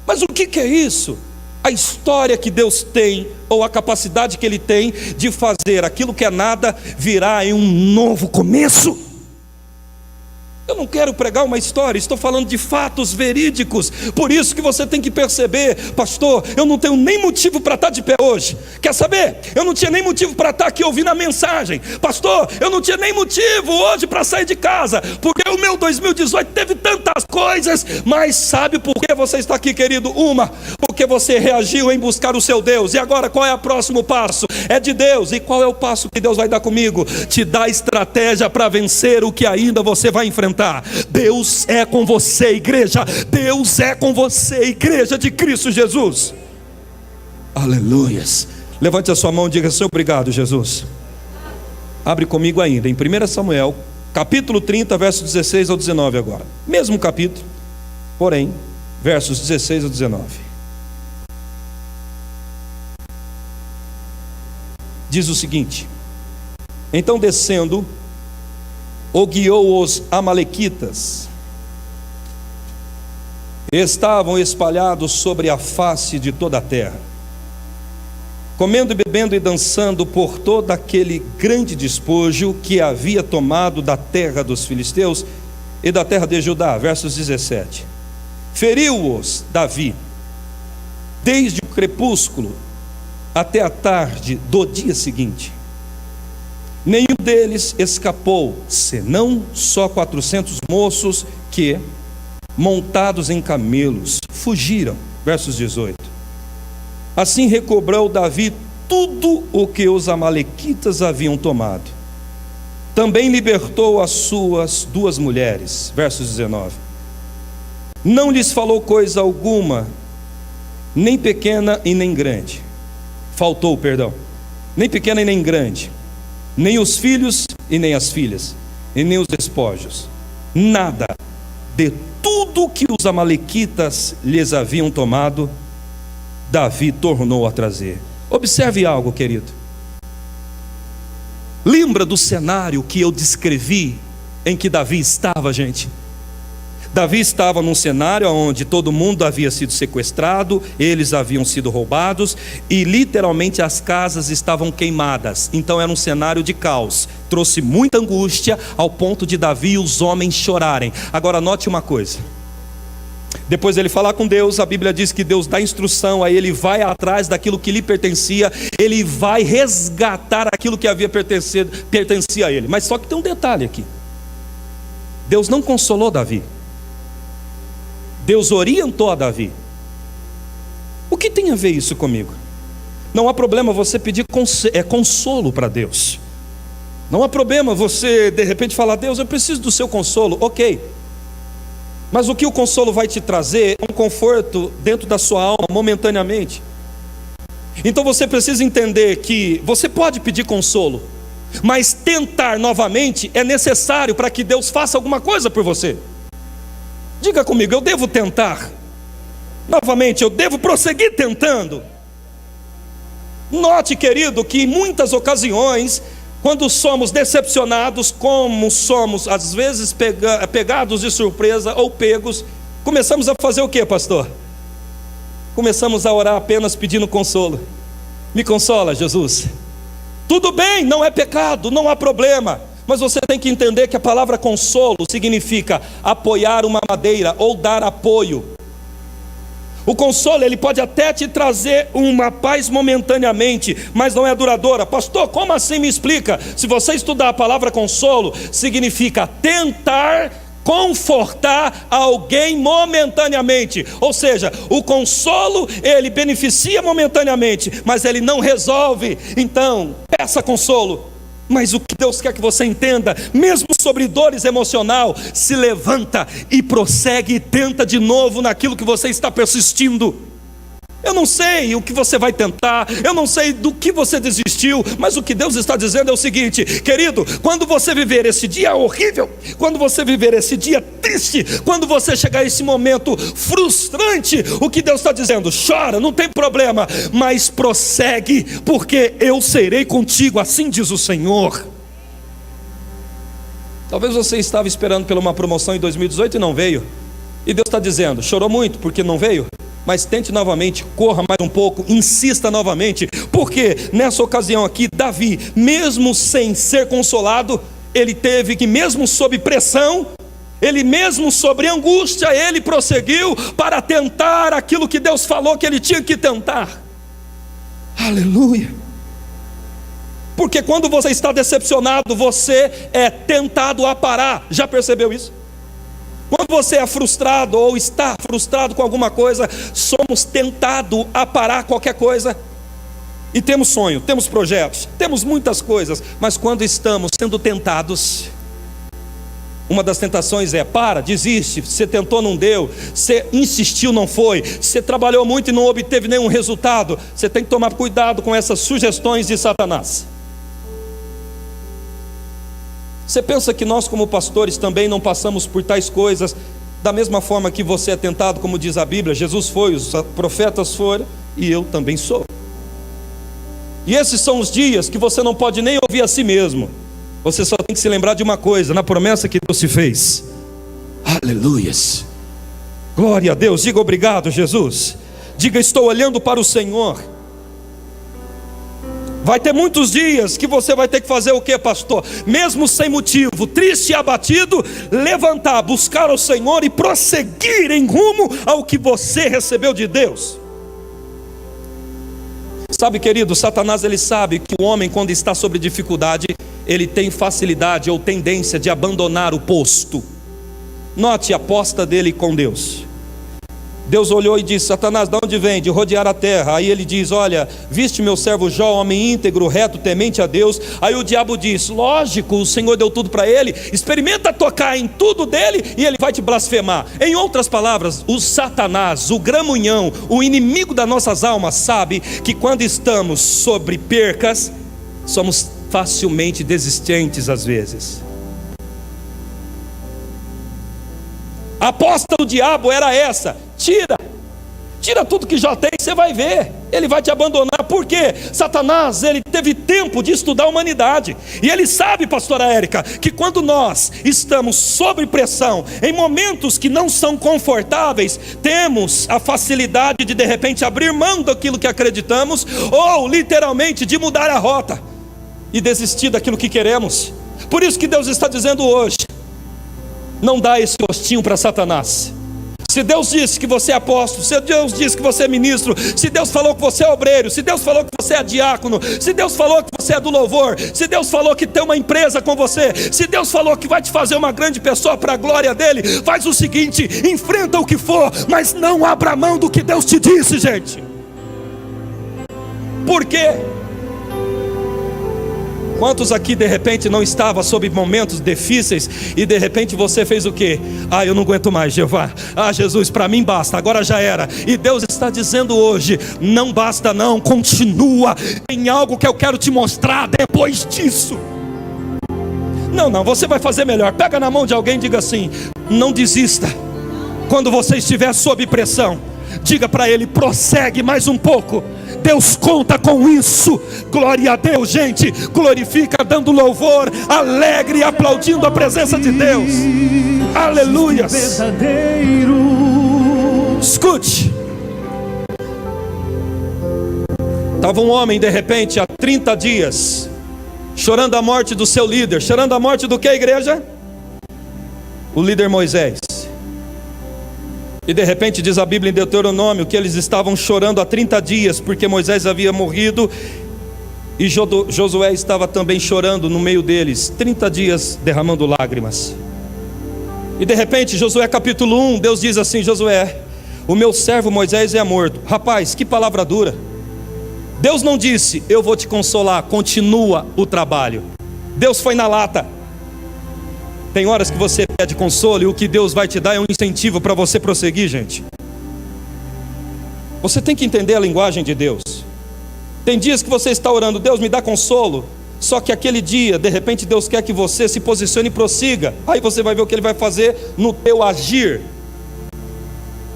Mas o que é isso? A história que Deus tem, ou a capacidade que Ele tem de fazer aquilo que é nada virar em um novo começo. Eu não quero pregar uma história, estou falando de fatos verídicos. Por isso que você tem que perceber, pastor, eu não tenho nem motivo para estar de pé hoje. Quer saber? Eu não tinha nem motivo para estar aqui ouvindo a mensagem. Pastor, eu não tinha nem motivo hoje para sair de casa, porque o meu 2018 teve tantas coisas. Mas sabe por que você está aqui, querido? Porque você reagiu em buscar o seu Deus. E agora qual é o próximo passo? É de Deus. E qual é o passo que Deus vai dar comigo? Te dá estratégia para vencer o que ainda você vai enfrentar. Deus é com você, igreja. Deus é com você, igreja de Cristo Jesus. Aleluias. Levante a sua mão e diga: Senhor, obrigado, Jesus. Abre comigo ainda em 1 Samuel, capítulo 30, versos 16 ao 19 agora. Mesmo capítulo, porém, versos 16 ao 19. Diz o seguinte: então descendo, guiou os amalequitas, estavam espalhados sobre a face de toda a terra, comendo e bebendo e dançando por todo aquele grande despojo que havia tomado da terra dos filisteus e da terra de Judá. Versos 17. Feriu-os Davi desde o crepúsculo até a tarde do dia seguinte. Nenhum deles escapou, senão só 400 moços que, montados em camelos, fugiram. Versos 18. Assim recobrou Davi tudo o que os amalequitas haviam tomado. Também libertou as suas 2 mulheres. Versos 19. Não lhes falou coisa alguma, nem pequena e nem grande. Faltou, perdão. Nem pequena e nem grande. Nem os filhos e nem as filhas, e nem os despojos, nada de tudo que os amalequitas lhes haviam tomado, Davi tornou a trazer. Observe algo, querido. Lembra do cenário que eu descrevi em que Davi estava, gente? Davi estava num cenário onde todo mundo havia sido sequestrado, eles haviam sido roubados e literalmente as casas estavam queimadas. Então era um cenário de caos, trouxe muita angústia ao ponto de Davi e os homens chorarem. Agora note uma coisa: Depois ele falar com Deus, a Bíblia diz que Deus dá instrução, aí ele vai atrás daquilo que lhe pertencia, ele vai resgatar aquilo que havia pertencia a ele. Mas só que tem um detalhe aqui: Deus não consolou Davi, Deus orientou a Davi. O que tem a ver isso comigo? Não há problema você pedir consolo para Deus. Não há problema você de repente falar: Deus, eu preciso do seu consolo. Ok. Mas o que o consolo vai te trazer é um conforto dentro da sua alma momentaneamente. Então você precisa entender que você pode pedir consolo, mas tentar novamente é necessário para que Deus faça alguma coisa por você. Diga comigo: eu devo tentar novamente, eu devo prosseguir tentando. Note, querido, que em muitas ocasiões, quando somos decepcionados, como somos às vezes pegados de surpresa ou pegos, começamos a fazer o que, pastor? Começamos a orar apenas pedindo consolo. Me consola, Jesus. Tudo bem, não é pecado, não há problema, mas você tem que entender que a palavra consolo significa apoiar uma madeira ou dar apoio. O consolo, ele pode até te trazer uma paz momentaneamente, mas não é duradoura. Pastor, como assim? Me explica. Se você estudar a palavra consolo, significa tentar confortar alguém momentaneamente. Ou seja, o consolo, ele beneficia momentaneamente, mas ele não resolve. Então, peça consolo. Mas o que Deus quer que você entenda, mesmo sobre dores emocional, se levanta e prossegue e tenta de novo naquilo que você está persistindo. Eu não sei o que você vai tentar, eu não sei do que você desistiu, mas o que Deus está dizendo é o seguinte: querido, quando você viver esse dia horrível, quando você viver esse dia triste, quando você chegar a esse momento frustrante, o que Deus está dizendo? Chora, não tem problema, mas prossegue, porque eu serei contigo, assim diz o Senhor. Talvez você estava esperando por uma promoção em 2018 e não veio, e Deus está dizendo: chorou muito porque não veio? Mas tente novamente, corra mais um pouco, insista novamente, porque nessa ocasião aqui, Davi, mesmo sem ser consolado, ele teve que, mesmo sob pressão, ele mesmo sob angústia, ele prosseguiu para tentar aquilo que Deus falou que ele tinha que tentar. Aleluia! Porque quando você está decepcionado, você é tentado a parar. Já percebeu isso? Quando você é frustrado ou está frustrado com alguma coisa, somos tentados a parar qualquer coisa. E temos sonho, temos projetos, temos muitas coisas, mas quando estamos sendo tentados, uma das tentações é: para, desiste, você tentou, não deu, você insistiu, não foi, você trabalhou muito e não obteve nenhum resultado. Você tem que tomar cuidado com essas sugestões de Satanás. Você pensa que nós como pastores também não passamos por tais coisas da mesma forma que você é tentado, como diz a Bíblia? Jesus foi, os profetas foram, e eu também sou. E esses são os dias que você não pode nem ouvir a si mesmo. Você só tem que se lembrar de uma coisa: na promessa que Deus te fez. Aleluias! Glória a Deus! Diga obrigado, Jesus. Diga: estou olhando para o Senhor. Vai ter muitos dias que você vai ter que fazer o que, pastor? Mesmo sem motivo, triste e abatido, levantar, buscar o Senhor e prosseguir em rumo ao que você recebeu de Deus. Sabe, querido, Satanás, ele sabe que o homem, quando está sobre dificuldade, ele tem facilidade ou tendência de abandonar o posto. Note a aposta dele com Deus. Deus olhou e disse: Satanás, de onde vem? De rodear a terra. Aí ele diz: olha, viste meu servo Jó, homem íntegro, reto, temente a Deus. Aí o diabo diz: lógico, o Senhor deu tudo para ele, experimenta tocar em tudo dele e ele vai te blasfemar. Em outras palavras, o Satanás, o gramunhão, o inimigo das nossas almas, sabe que quando estamos sobre percas, somos facilmente desistentes às vezes. A aposta do diabo era essa: tira tudo que já tem, você vai ver, ele vai te abandonar. Por quê? Satanás, ele teve tempo de estudar a humanidade, e ele sabe, pastora Érica, que quando nós estamos sob pressão, em momentos que não são confortáveis, temos a facilidade de repente abrir mão daquilo que acreditamos, ou literalmente de mudar a rota e desistir daquilo que queremos. Por isso que Deus está dizendo hoje: não dá esse gostinho para Satanás. Se Deus disse que você é apóstolo, se Deus disse que você é ministro, se Deus falou que você é obreiro, se Deus falou que você é diácono, se Deus falou que você é do louvor, se Deus falou que tem uma empresa com você, se Deus falou que vai te fazer uma grande pessoa para a glória dele, faz o seguinte: enfrenta o que for, mas não abra mão do que Deus te disse, gente. Por quê? Quantos aqui de repente não estavam sob momentos difíceis e de repente você fez o quê? Eu não aguento mais, Jeová. Jesus, para mim basta, agora já era. E Deus está dizendo hoje: não basta não, continua. Tem algo que eu quero te mostrar depois disso. Não, você vai fazer melhor. Pega na mão de alguém e diga assim: não desista. Quando você estiver sob pressão, diga para ele: prossegue mais um pouco. Deus conta com isso. Glória a Deus, gente. Glorifica dando louvor, alegre, aplaudindo a presença de Deus. Aleluias. Escute. Estava um homem de repente há 30 dias chorando a morte do seu líder. Chorando a morte do que, igreja? O líder Moisés. E de repente diz a Bíblia em Deuteronômio que eles estavam chorando há 30 dias porque Moisés havia morrido. E Josué estava também chorando no meio deles, 30 dias derramando lágrimas. E de repente, Josué capítulo 1, Deus diz assim: Josué, o meu servo Moisés é morto. Rapaz, que palavra dura. Deus não disse: eu vou te consolar, continua o trabalho. Deus foi na lata. Tem horas que você pede consolo e o que Deus vai te dar é um incentivo para você prosseguir, gente. Você tem que entender a linguagem de Deus. Tem dias que você está orando: Deus me dá consolo. Só que aquele dia, de repente Deus quer que você se posicione e prossiga. Aí você vai ver o que Ele vai fazer no teu agir.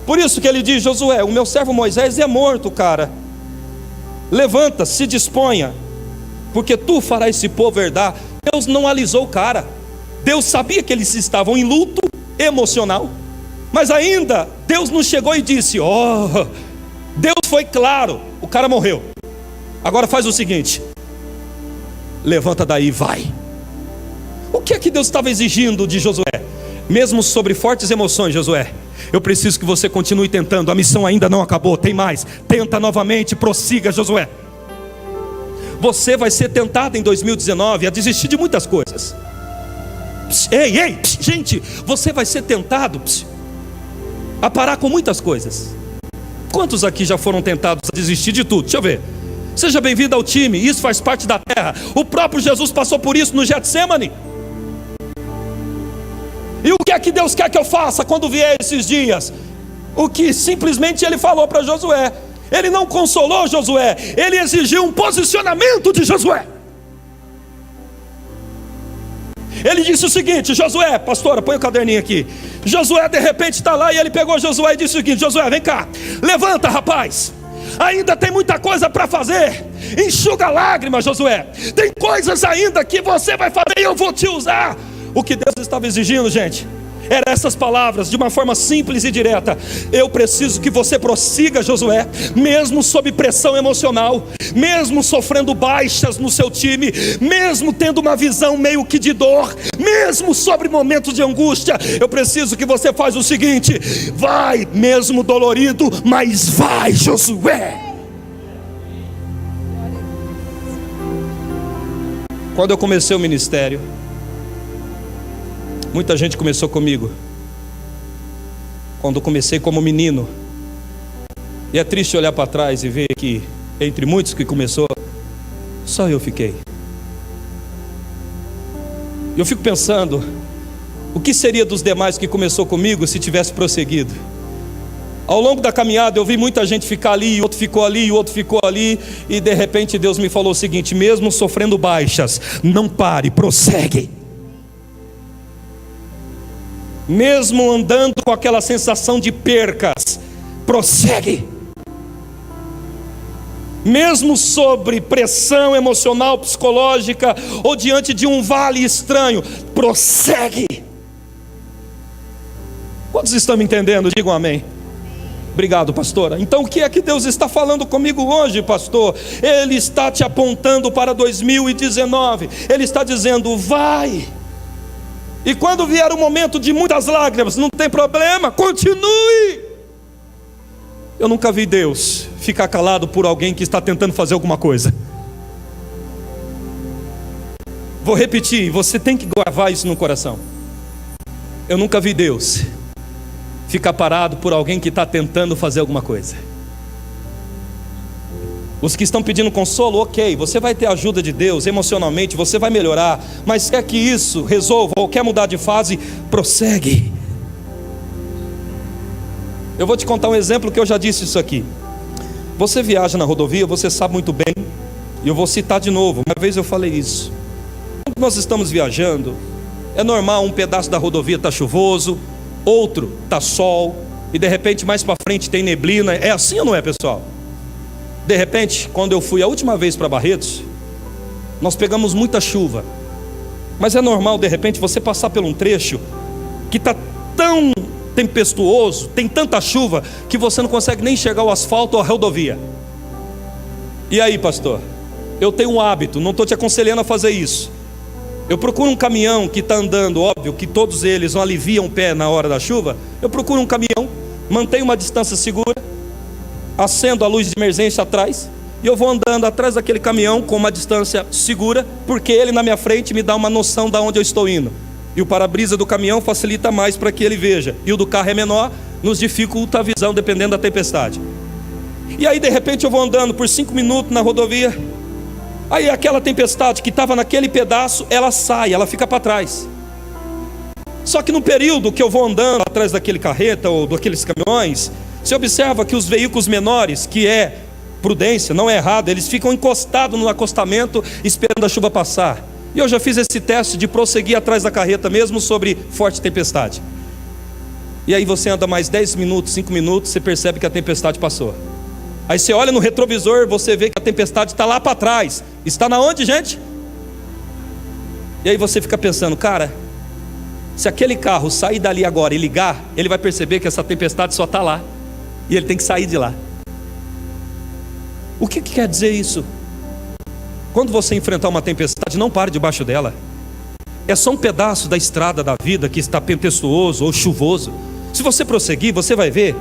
Por isso que Ele diz: Josué, o meu servo Moisés é morto, cara. Levanta, se disponha, porque tu farás esse povo herdar. Deus não alisou o cara. Deus sabia que eles estavam em luto emocional, mas ainda Deus não chegou e disse: Deus foi claro, o cara morreu. Agora faz o seguinte: levanta daí e vai. O que é que Deus estava exigindo de Josué? Mesmo sobre fortes emoções: Josué, eu preciso que você continue tentando, a missão ainda não acabou, tem mais. Tenta novamente, prossiga, Josué. Você vai ser tentado em 2019 a desistir de muitas coisas. Ei, gente, você vai ser tentado a parar com muitas coisas. Quantos aqui já foram tentados a desistir de tudo? Deixa eu ver. Seja bem-vindo ao time, isso faz parte da terra. O próprio Jesus passou por isso no Getsemane. E o que é que Deus quer que eu faça quando vier esses dias? O que simplesmente Ele falou para Josué. Ele não consolou Josué, Ele exigiu um posicionamento de Josué. Ele disse o seguinte: Josué, pastora, põe o caderninho aqui. Josué de repente está lá e ele pegou Josué e disse o seguinte: Josué, vem cá, levanta, rapaz. Ainda tem muita coisa para fazer. Enxuga lágrimas, Josué. Tem coisas ainda que você vai fazer e eu vou te usar. O que Deus estava exigindo, gente, eram essas palavras, de uma forma simples e direta: eu preciso que você prossiga, Josué, mesmo sob pressão emocional, mesmo sofrendo baixas no seu time, mesmo tendo uma visão meio que de dor, mesmo sobre momentos de angústia. Eu preciso que você faça o seguinte: vai, mesmo dolorido, mas vai, Josué. Quando eu comecei o ministério, muita gente começou comigo quando comecei como menino. E é triste olhar para trás e ver que entre muitos que começou, só eu fiquei. E eu fico pensando, o que seria dos demais que começou comigo se tivesse prosseguido? Ao longo da caminhada eu vi muita gente ficar ali, outro ficou ali, outro ficou ali. E de repente Deus me falou o seguinte: mesmo sofrendo baixas, não pare, prossegue. Mesmo andando com aquela sensação de percas, prossegue. Mesmo sobre pressão emocional, psicológica, ou diante de um vale estranho, prossegue. Quantos estão me entendendo? Digam amém. Obrigado, pastora. Então o que é que Deus está falando comigo hoje, pastor? Ele está te apontando para 2019. Ele está dizendo: vai. E quando vier um momento de muitas lágrimas, não tem problema, continue. Eu nunca vi Deus ficar calado por alguém que está tentando fazer alguma coisa. Vou repetir, você tem que gravar isso no coração. Eu nunca vi Deus ficar parado por alguém que está tentando fazer alguma coisa. Os que estão pedindo consolo, ok, você vai ter a ajuda de Deus emocionalmente, você vai melhorar, mas quer que isso resolva ou quer mudar de fase, prossegue. Eu vou te contar um exemplo que eu já disse isso aqui. Você viaja na rodovia, você sabe muito bem, e eu vou citar de novo, uma vez eu falei isso. Quando nós estamos viajando, é normal um pedaço da rodovia está chuvoso, outro está sol, e de repente mais para frente tem neblina. É assim ou não é, pessoal? De repente, quando eu fui a última vez para Barretos, nós pegamos muita chuva. Mas é normal de repente você passar por um trecho que está tão tempestuoso, tem tanta chuva, que você não consegue nem enxergar o asfalto ou a rodovia. E aí, pastor? Eu tenho um hábito, não estou te aconselhando a fazer isso. Eu procuro um caminhão que está andando, óbvio que todos eles não aliviam o pé na hora da chuva. Eu procuro um caminhão, mantenho uma distância segura, acendo a luz de emergência atrás, e eu vou andando atrás daquele caminhão com uma distância segura, porque ele na minha frente me dá uma noção de onde eu estou indo. E o para-brisa do caminhão facilita mais para que ele veja, e o do carro é menor, nos dificulta a visão dependendo da tempestade. E aí de repente eu vou andando por 5 minutos na rodovia, aí aquela tempestade que estava naquele pedaço, ela sai, ela fica para trás. Só que no período que eu vou andando atrás daquele carreta ou daqueles caminhões, você observa que os veículos menores, que é prudência, não é errado, eles ficam encostados no acostamento esperando a chuva passar. E eu já fiz esse teste de prosseguir atrás da carreta mesmo sobre forte tempestade. E aí você anda mais 10 minutos, 5 minutos, você percebe que a tempestade passou. Aí você olha no retrovisor, você vê que a tempestade está lá para trás. Está na onde, gente? E aí você fica pensando, cara, se aquele carro sair dali agora e ligar, ele vai perceber que essa tempestade só está lá, e ele tem que sair de lá. O que quer dizer isso? Quando você enfrentar uma tempestade, não pare debaixo dela. É só um pedaço da estrada da vida que está tempestuoso ou chuvoso. Se você prosseguir, você vai ver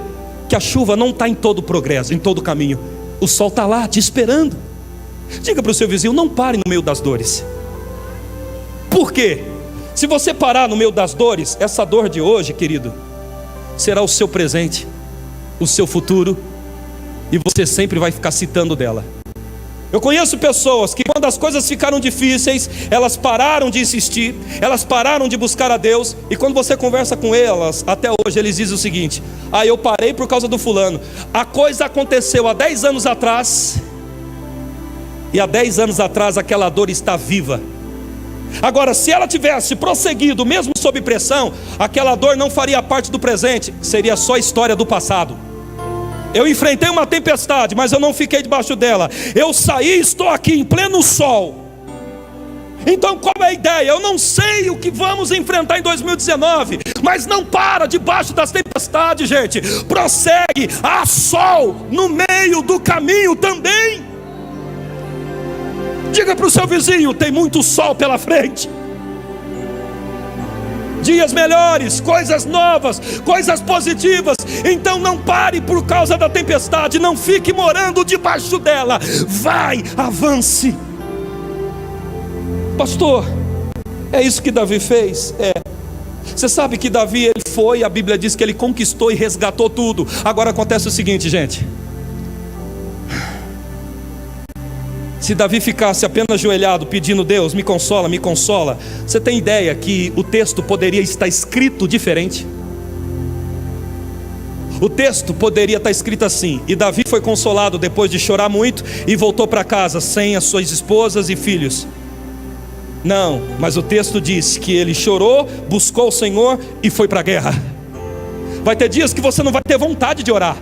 que a chuva não está em todo o progresso, em todo o caminho. O sol está lá te esperando. Diga para o seu vizinho, não pare no meio das dores. Por quê? Se você parar no meio das dores, essa dor de hoje, querido, será o seu presente, o seu futuro, e você sempre vai ficar citando dela. Eu conheço pessoas que quando as coisas ficaram difíceis, elas pararam de insistir, elas pararam de buscar a Deus, e quando você conversa com elas, até hoje eles dizem o seguinte: eu parei por causa do fulano. A coisa aconteceu há 10 anos atrás, e há 10 anos atrás aquela dor está viva. Agora, se ela tivesse prosseguido, mesmo sob pressão, aquela dor não faria parte do presente, seria só história do passado. Eu enfrentei uma tempestade, mas eu não fiquei debaixo dela. Eu saí e estou aqui em pleno sol. Então qual é a ideia? Eu não sei o que vamos enfrentar em 2019, mas não para debaixo das tempestades, gente. Prossegue, há sol no meio do caminho também. Diga para o seu vizinho, tem muito sol pela frente. Dias melhores, coisas novas, coisas positivas. Então não pare por causa da tempestade, não fique morando debaixo dela. Vai, avance. Pastor, é isso que Davi fez? Você sabe que Davi, ele foi, a Bíblia diz que ele conquistou e resgatou tudo. Agora acontece o seguinte, gente. Se Davi ficasse apenas ajoelhado pedindo, Deus, me consola, você tem ideia que o texto poderia estar escrito diferente? O texto poderia estar escrito assim: e Davi foi consolado depois de chorar muito e voltou para casa sem as suas esposas e filhos. Não, mas o texto diz que ele chorou, buscou o Senhor e foi para a guerra. Vai ter dias que você não vai ter vontade de orar,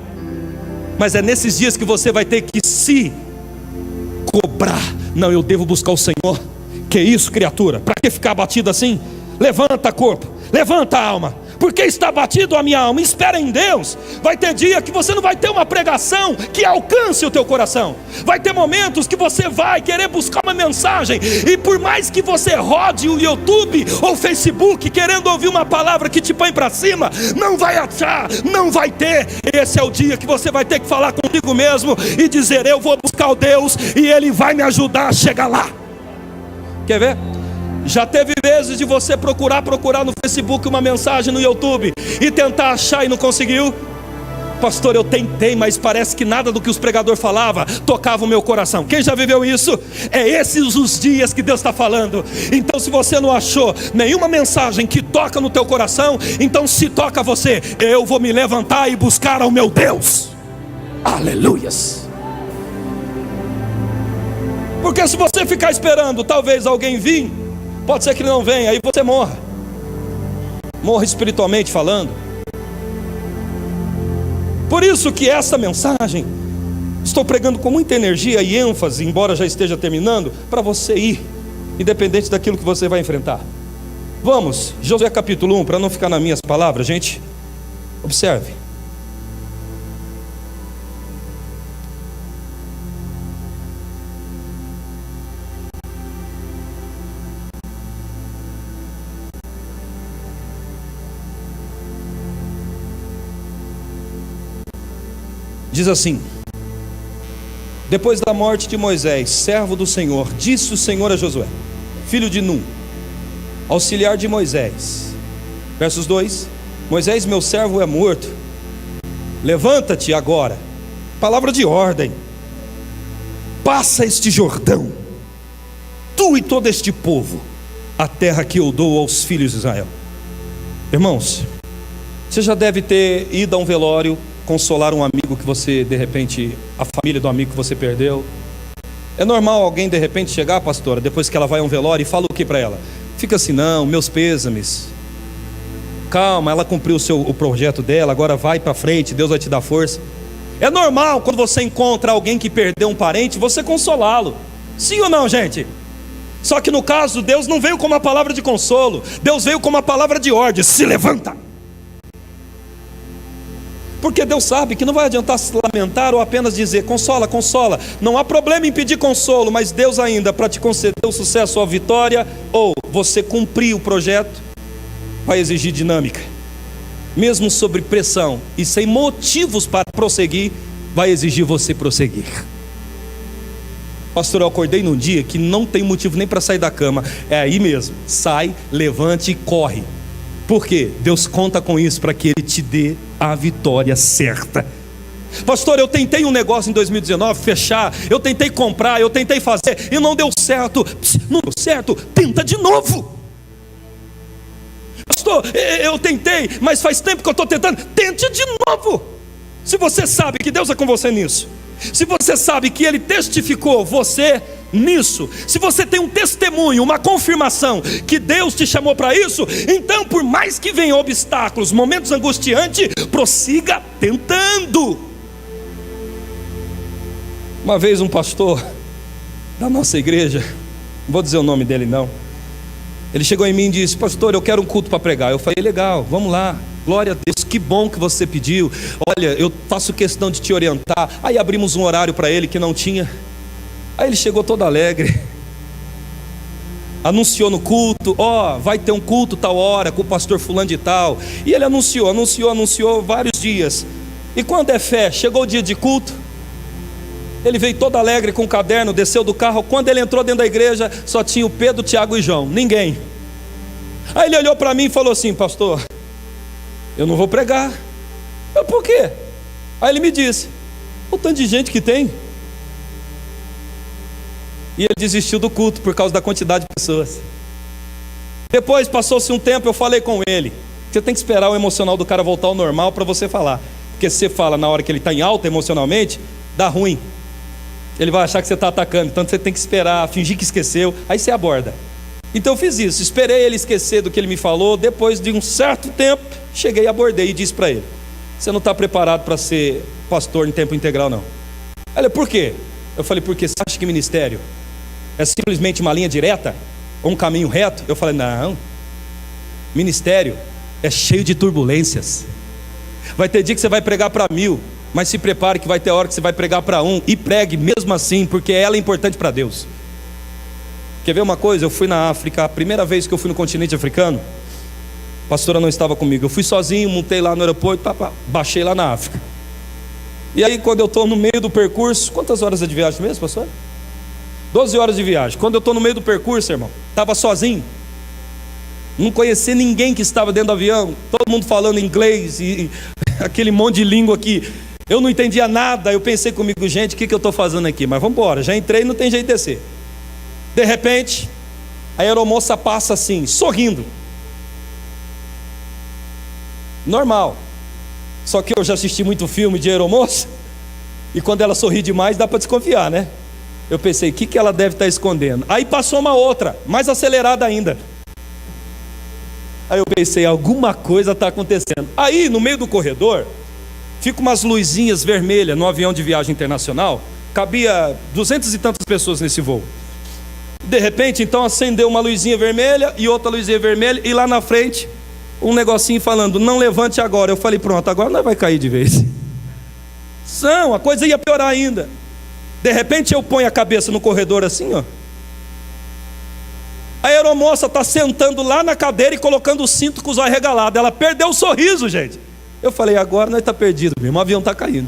mas é nesses dias que você vai ter que se cobrar. Não, eu devo buscar o Senhor. Que isso, criatura? Para que ficar abatido assim? Levanta, corpo, levanta, alma, Por que está abatido a minha alma? Espera em Deus. Vai ter dia que você não vai ter uma pregação que alcance o teu coração. Vai ter momentos que você vai querer buscar uma mensagem, e por mais que você rode o YouTube ou o Facebook querendo ouvir uma palavra que te põe para cima, não vai achar, não vai ter. Esse é o dia que você vai ter que falar contigo mesmo e dizer: eu vou buscar o Deus e Ele vai me ajudar a chegar lá. Quer ver? Já teve vezes de você procurar no Facebook uma mensagem, no YouTube, e tentar achar e não conseguiu? Pastor, eu tentei, mas parece que nada do que os pregadores falavam tocava o meu coração. Quem já viveu isso? É esses os dias que Deus está falando. Então, se você não achou nenhuma mensagem que toca no teu coração, então se toca você, eu vou me levantar e buscar ao meu Deus. Aleluias. Porque se você ficar esperando talvez alguém vir, pode ser que ele não venha, aí você morra espiritualmente falando. Por isso que essa mensagem, estou pregando com muita energia e ênfase, embora já esteja terminando, para você ir, independente daquilo que você vai enfrentar. Vamos, Josué capítulo 1, para não ficar nas minhas palavras, gente, observe. Diz assim: depois da morte de Moisés, servo do Senhor, disse o Senhor a Josué, filho de Num, auxiliar de Moisés. Versos 2: Moisés, meu servo, é morto. Levanta-te agora, palavra de ordem, passa este Jordão, tu e todo este povo, a terra que eu dou aos filhos de Israel. Irmãos, você já deve ter ido a um velório, consolar um amigo que você, de repente, a família do amigo que você perdeu. É normal alguém de repente chegar, pastora, depois que ela vai a um velório, e fala o que para ela? Fica assim: não, meus pêsames, calma, ela cumpriu o projeto dela, agora vai para frente, Deus vai te dar força. É normal quando você encontra alguém que perdeu um parente, você consolá-lo. Sim ou não, gente? Só que no caso, Deus não veio com uma palavra de consolo, Deus veio com uma palavra de ordem: se levanta. Porque Deus sabe que não vai adiantar se lamentar ou apenas dizer consola, consola. Não há problema em pedir consolo, mas Deus ainda, para te conceder o sucesso ou a vitória, ou você cumprir o projeto, vai exigir dinâmica. Mesmo sob pressão e sem motivos para prosseguir, vai exigir você prosseguir. Pastor, eu acordei num dia que não tem motivo nem para sair da cama. É aí mesmo, sai, levante e corre. Por quê? Deus conta com isso para que Ele te dê a vitória certa. Pastor, eu tentei um negócio em 2019 fechar, eu tentei comprar, eu tentei fazer e não deu certo. Não deu certo, tenta de novo. Pastor, eu tentei, mas faz tempo que eu estou tentando. Tente de novo. Se você sabe que Deus é com você nisso, se você sabe que Ele testificou você nisso, se você tem um testemunho, uma confirmação que Deus te chamou para isso, então por mais que venham obstáculos, momentos angustiantes, prossiga tentando. Uma vez um pastor da nossa igreja, não vou dizer o nome dele não, ele chegou em mim e disse: pastor, eu quero um culto para pregar. Eu falei: legal, vamos lá, glória a Deus, que bom que você pediu, olha, eu faço questão de te orientar. Aí abrimos um horário para ele que não tinha. Aí ele chegou todo alegre, anunciou no culto: ó, vai ter um culto tal hora com o pastor fulano de tal. E ele anunciou vários dias. E quando é fé, chegou o dia de culto, ele veio todo alegre com o caderno, desceu do carro. Quando ele entrou dentro da igreja, só tinha o Pedro, Tiago e João, ninguém. Aí ele olhou para mim e falou assim: pastor, eu não vou pregar. Eu: por quê? Aí ele me disse: o tanto de gente que tem. E ele desistiu do culto por causa da quantidade de pessoas. Depois passou-se um tempo, eu falei com ele: você tem que esperar o emocional do cara voltar ao normal para você falar. Porque se você fala na hora que ele está em alta emocionalmente, dá ruim. Ele vai achar que você está atacando. Então você tem que esperar, fingir que esqueceu, aí você aborda. Então eu fiz isso, esperei ele esquecer do que ele me falou. Depois de um certo tempo, cheguei, abordei e disse para ele: você não está preparado para ser pastor em tempo integral não. Ele: por quê? Eu falei: porque você acha que ministério é simplesmente uma linha direta? Ou um caminho reto? Eu falei: não, ministério é cheio de turbulências. Vai ter dia que você vai pregar para 1000, mas se prepare que vai ter hora que você vai pregar para 1, e pregue mesmo assim, porque ela é importante para Deus. Quer ver uma coisa? Eu fui na África, a primeira vez que eu fui no continente africano, a pastora não estava comigo, eu fui sozinho, montei lá no aeroporto, baixei lá na África. E aí quando eu estou no meio do percurso, quantas horas é de viagem mesmo, pastor? 12 horas de viagem. Quando eu estou no meio do percurso, irmão, estava sozinho, não conhecia ninguém que estava dentro do avião, todo mundo falando inglês e aquele monte de língua aqui, eu não entendia nada. Eu pensei comigo, gente, o que eu estou fazendo aqui? Mas vamos embora, já entrei, não tem jeito de descer. De repente, a aeromoça passa assim, sorrindo, normal, só que eu já assisti muito filme de aeromoça, e quando ela sorri demais dá para desconfiar, né? Eu pensei, o que ela deve estar escondendo? Aí passou uma outra, mais acelerada ainda. Aí eu pensei, alguma coisa está acontecendo. Aí no meio do corredor, fica umas luzinhas vermelhas no avião de viagem internacional, cabia 200 e tantas pessoas nesse voo. De repente, então, acendeu uma luzinha vermelha e outra luzinha vermelha, e lá na frente, um negocinho falando, não levante agora. Eu falei, pronto, agora nós vai cair de vez. A coisa ia piorar ainda. De repente eu ponho a cabeça no corredor assim, ó. A aeromoça está sentando lá na cadeira e colocando o cinto com os olhos regalados. Ela perdeu o sorriso, gente. Eu falei, agora nós está perdido mesmo, o avião está caindo.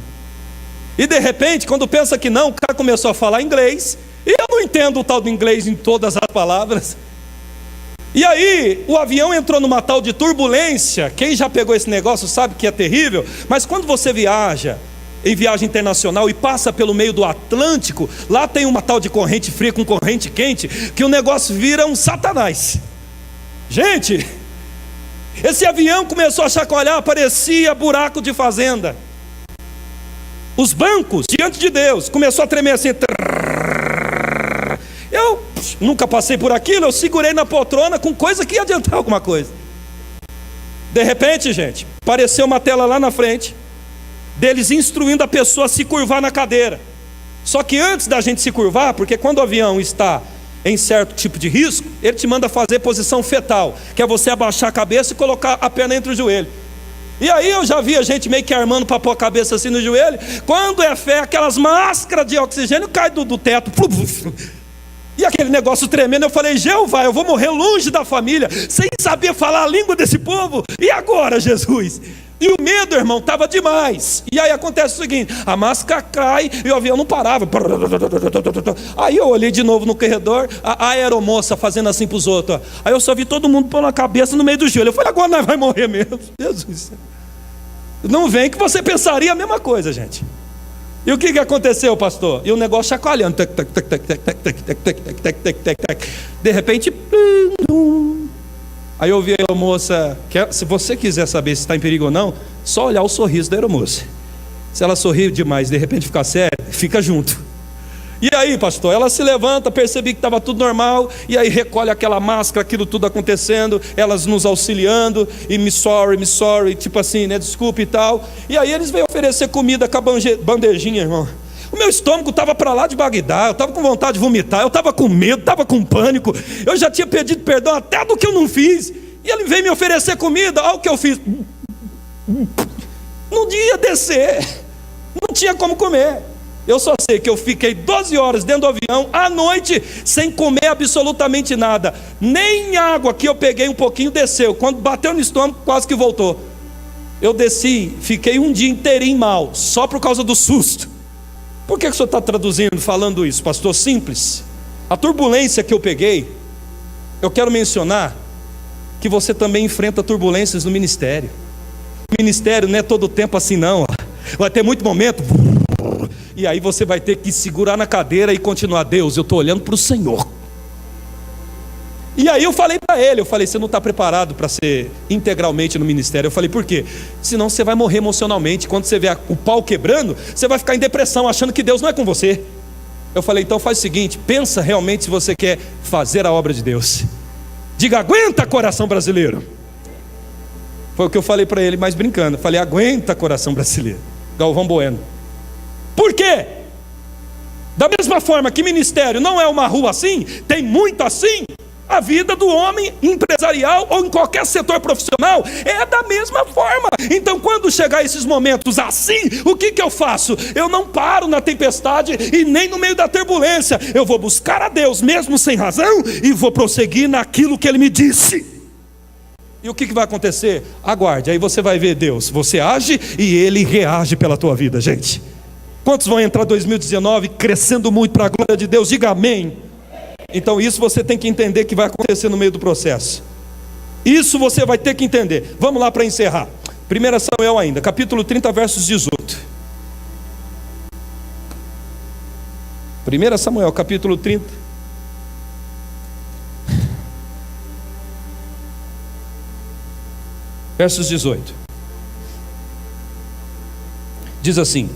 E de repente, quando pensa que não, o cara começou a falar inglês, e eu não entendo o tal do inglês em todas as palavras. E aí, o avião entrou numa tal de turbulência. Quem já pegou esse negócio sabe que é terrível. Mas quando você viaja em viagem internacional e passa pelo meio do Atlântico, lá tem uma tal de corrente fria com corrente quente, que o negócio vira um satanás. Gente, esse avião começou a chacoalhar, parecia buraco de fazenda. Os bancos, diante de Deus, começou a tremer assim. Eu nunca passei por aquilo, eu segurei na poltrona com coisa que ia adiantar alguma coisa. De repente, gente, apareceu uma tela lá na frente, deles instruindo a pessoa a se curvar na cadeira. Só que antes da gente se curvar, porque quando o avião está em certo tipo de risco, ele te manda fazer posição fetal, que é você abaixar a cabeça e colocar a perna entre o joelho. E aí eu já vi a gente meio que armando para pôr a cabeça assim no joelho. Quando é fé, aquelas máscaras de oxigênio caem do teto. E aquele negócio tremendo, eu falei, Jeová, eu vou morrer longe da família, sem saber falar a língua desse povo. E agora, Jesus? E o medo, irmão, estava demais. E aí acontece o seguinte, a máscara cai e o avião não parava. Aí eu olhei de novo no corredor, a aeromoça fazendo assim para os outros. Aí eu só vi todo mundo pondo a cabeça no meio do joelho. Eu falei, agora nós vamos morrer mesmo. Jesus. Não vem que você pensaria a mesma coisa, gente. E o que aconteceu, pastor? E o negócio chacoalhando. De repente, aí eu ouvi a aeromoça, se você quiser saber se está em perigo ou não, só olhar o sorriso da aeromoça. Se ela sorrir demais, de repente ficar séria, fica junto. E aí, pastor, ela se levanta, percebi que estava tudo normal, e aí recolhe aquela máscara, aquilo tudo acontecendo, elas nos auxiliando, e me sorry, tipo assim, né, desculpa e tal. E aí eles veio oferecer comida com a bandejinha, irmão. O meu estômago estava para lá de Bagdá, eu estava com vontade de vomitar, eu estava com medo, estava com pânico, eu já tinha pedido perdão até do que eu não fiz, e ele veio me oferecer comida, olha o que eu fiz. Não ia descer, não tinha como comer. Eu só sei que eu fiquei 12 horas dentro do avião, à noite, sem comer absolutamente nada. Nem água que eu peguei um pouquinho desceu. Quando bateu no estômago, quase que voltou. Eu desci, fiquei um dia inteirinho mal, só por causa do susto. Por que o senhor está traduzindo, falando isso, pastor? Simples. A turbulência que eu peguei, eu quero mencionar que você também enfrenta turbulências no ministério. O ministério não é todo tempo assim não. Vai ter muito momento... E aí você vai ter que segurar na cadeira e continuar, Deus, eu estou olhando para o Senhor. E aí eu falei para ele, você não está preparado para ser integralmente no ministério. Eu falei, por quê? Senão você vai morrer emocionalmente. Quando você vê o pau quebrando, você vai ficar em depressão, achando que Deus não é com você. Eu falei, então faz o seguinte, pensa realmente se você quer fazer a obra de Deus. Diga, aguenta, coração brasileiro. Foi o que eu falei para ele, mas brincando. Falei, aguenta, coração brasileiro. Galvão Bueno. Por quê? Da mesma forma que ministério não é uma rua assim, tem muito assim. A vida do homem empresarial ou em qualquer setor profissional é da mesma forma. Então, quando chegar esses momentos assim, o que eu faço? Eu não paro na tempestade e nem no meio da turbulência. Eu vou buscar a Deus mesmo sem razão e vou prosseguir naquilo que Ele me disse. E o que vai acontecer? Aguarde, aí você vai ver Deus. Você age e Ele reage pela tua vida, gente. Quantos vão entrar 2019 crescendo muito para a glória de Deus? Diga amém. Então isso você tem que entender que vai acontecer no meio do processo. Isso você vai ter que entender. Vamos lá para encerrar. 1 Samuel ainda, capítulo 30, versos 18. 1 Samuel, capítulo 30. Versos 18. Diz assim: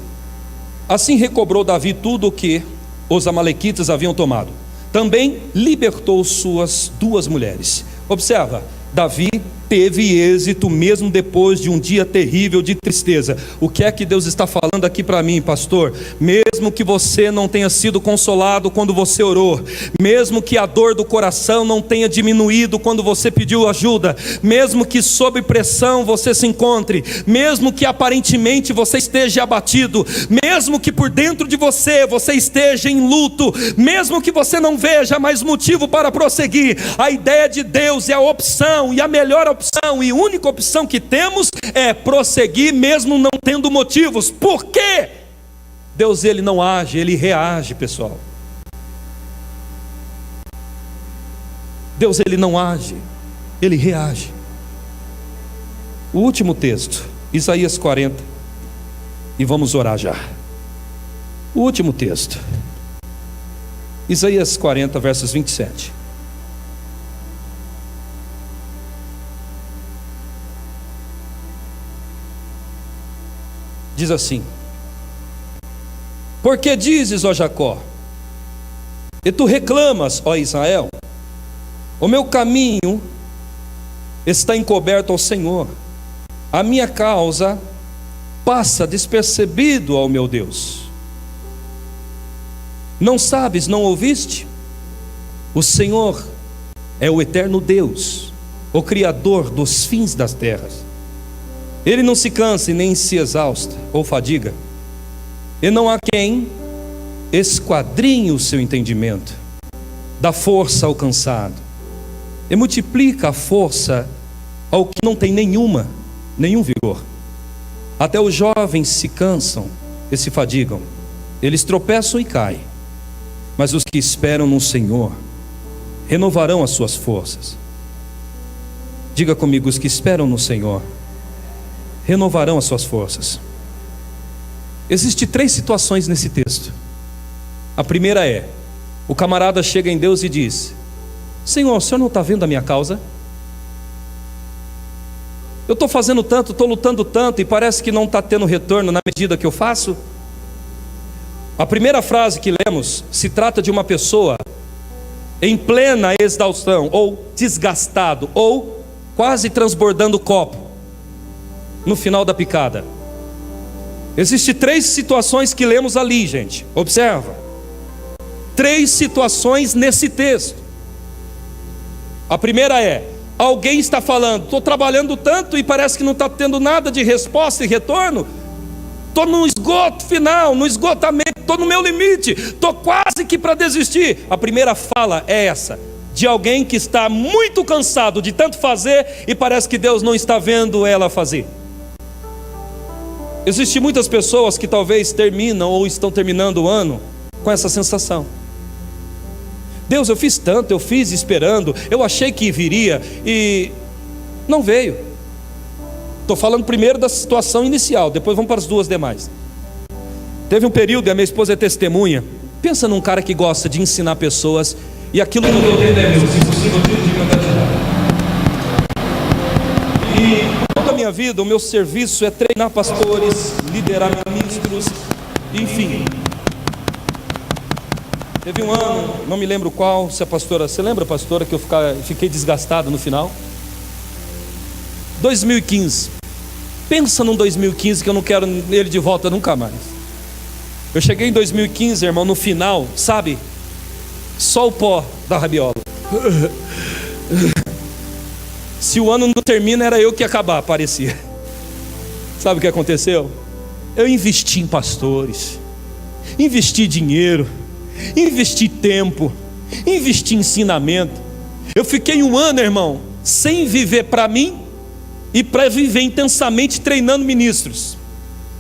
assim recobrou Davi tudo o que os amalequitas haviam tomado. Também libertou suas 2 mulheres. Observa, Davi teve êxito mesmo depois de um dia terrível de tristeza. O que é que Deus está falando aqui para mim, pastor? Mesmo que você não tenha sido consolado quando você orou, mesmo que a dor do coração não tenha diminuído quando você pediu ajuda, mesmo que sob pressão você se encontre, mesmo que aparentemente você esteja abatido, mesmo que por dentro de você esteja em luto, mesmo que você não veja mais motivo para prosseguir, a ideia de Deus é a opção, e a melhor opção e única opção que temos é prosseguir mesmo não tendo motivos. Por quê? Deus, Ele não age, Ele reage, pessoal. Deus, Ele não age, Ele reage. O último texto, Isaías 40, e vamos orar já. O último texto, Isaías 40, versos 27. Diz assim: porque dizes, ó Jacó, e tu reclamas, ó Israel, o meu caminho está encoberto ao Senhor, a minha causa passa despercebido ao meu Deus. Não sabes, não ouviste? O Senhor é o eterno Deus, o Criador dos fins das terras. Ele não se cansa e nem se exausta ou fadiga, e não há quem esquadrinhe o seu entendimento. Dá força ao cansado e multiplica a força ao que não tem nenhum vigor. Até os jovens se cansam e se fadigam, eles tropeçam e caem, mas os que esperam no Senhor renovarão as suas forças. Diga comigo: os que esperam no Senhor renovarão as suas forças. Existem 3 situações nesse texto. A primeira é: o camarada chega em Deus e diz: Senhor, o Senhor não está vendo a minha causa? Eu estou fazendo tanto, estou lutando tanto, e parece que não está tendo retorno na medida que eu faço. A primeira frase que lemos se trata de uma pessoa em plena exaustão, ou desgastado, ou quase transbordando o copo no final da picada. Existem 3 situações que lemos ali, gente. Observa. 3 situações nesse texto. A primeira é: alguém está falando, estou trabalhando tanto e parece que não está tendo nada de resposta e retorno. Estou no esgoto final, no esgotamento, estou no meu limite, estou quase que para desistir. A primeira fala é essa, de alguém que está muito cansado de tanto fazer e parece que Deus não está vendo ela fazer. Existem muitas pessoas que talvez terminam ou estão terminando o ano com essa sensação. Deus, eu fiz tanto, eu fiz esperando, eu achei que viria e não veio. Estou falando primeiro da situação inicial, depois vamos para as 2 demais. Teve um período, e a minha esposa é testemunha. Pensa num cara que gosta de ensinar pessoas e aquilo não deu tempo, impossível de mandar. E toda a minha vida, o meu serviço é treinar pastores, liderar ministros, enfim. Teve um ano, não me lembro qual, se a pastora, você lembra, pastora, que eu fiquei desgastado no final? 2015. Pensa num 2015 que eu não quero ele de volta nunca mais. Eu cheguei em 2015, irmão, no final, sabe? Só o pó da rabiola. Se o ano não termina, era eu que ia acabar, parecia. Sabe o que aconteceu? Eu investi em pastores, investi dinheiro, investi tempo, investi em ensinamento. Eu fiquei um ano, irmão, sem viver para mim e para viver intensamente treinando ministros,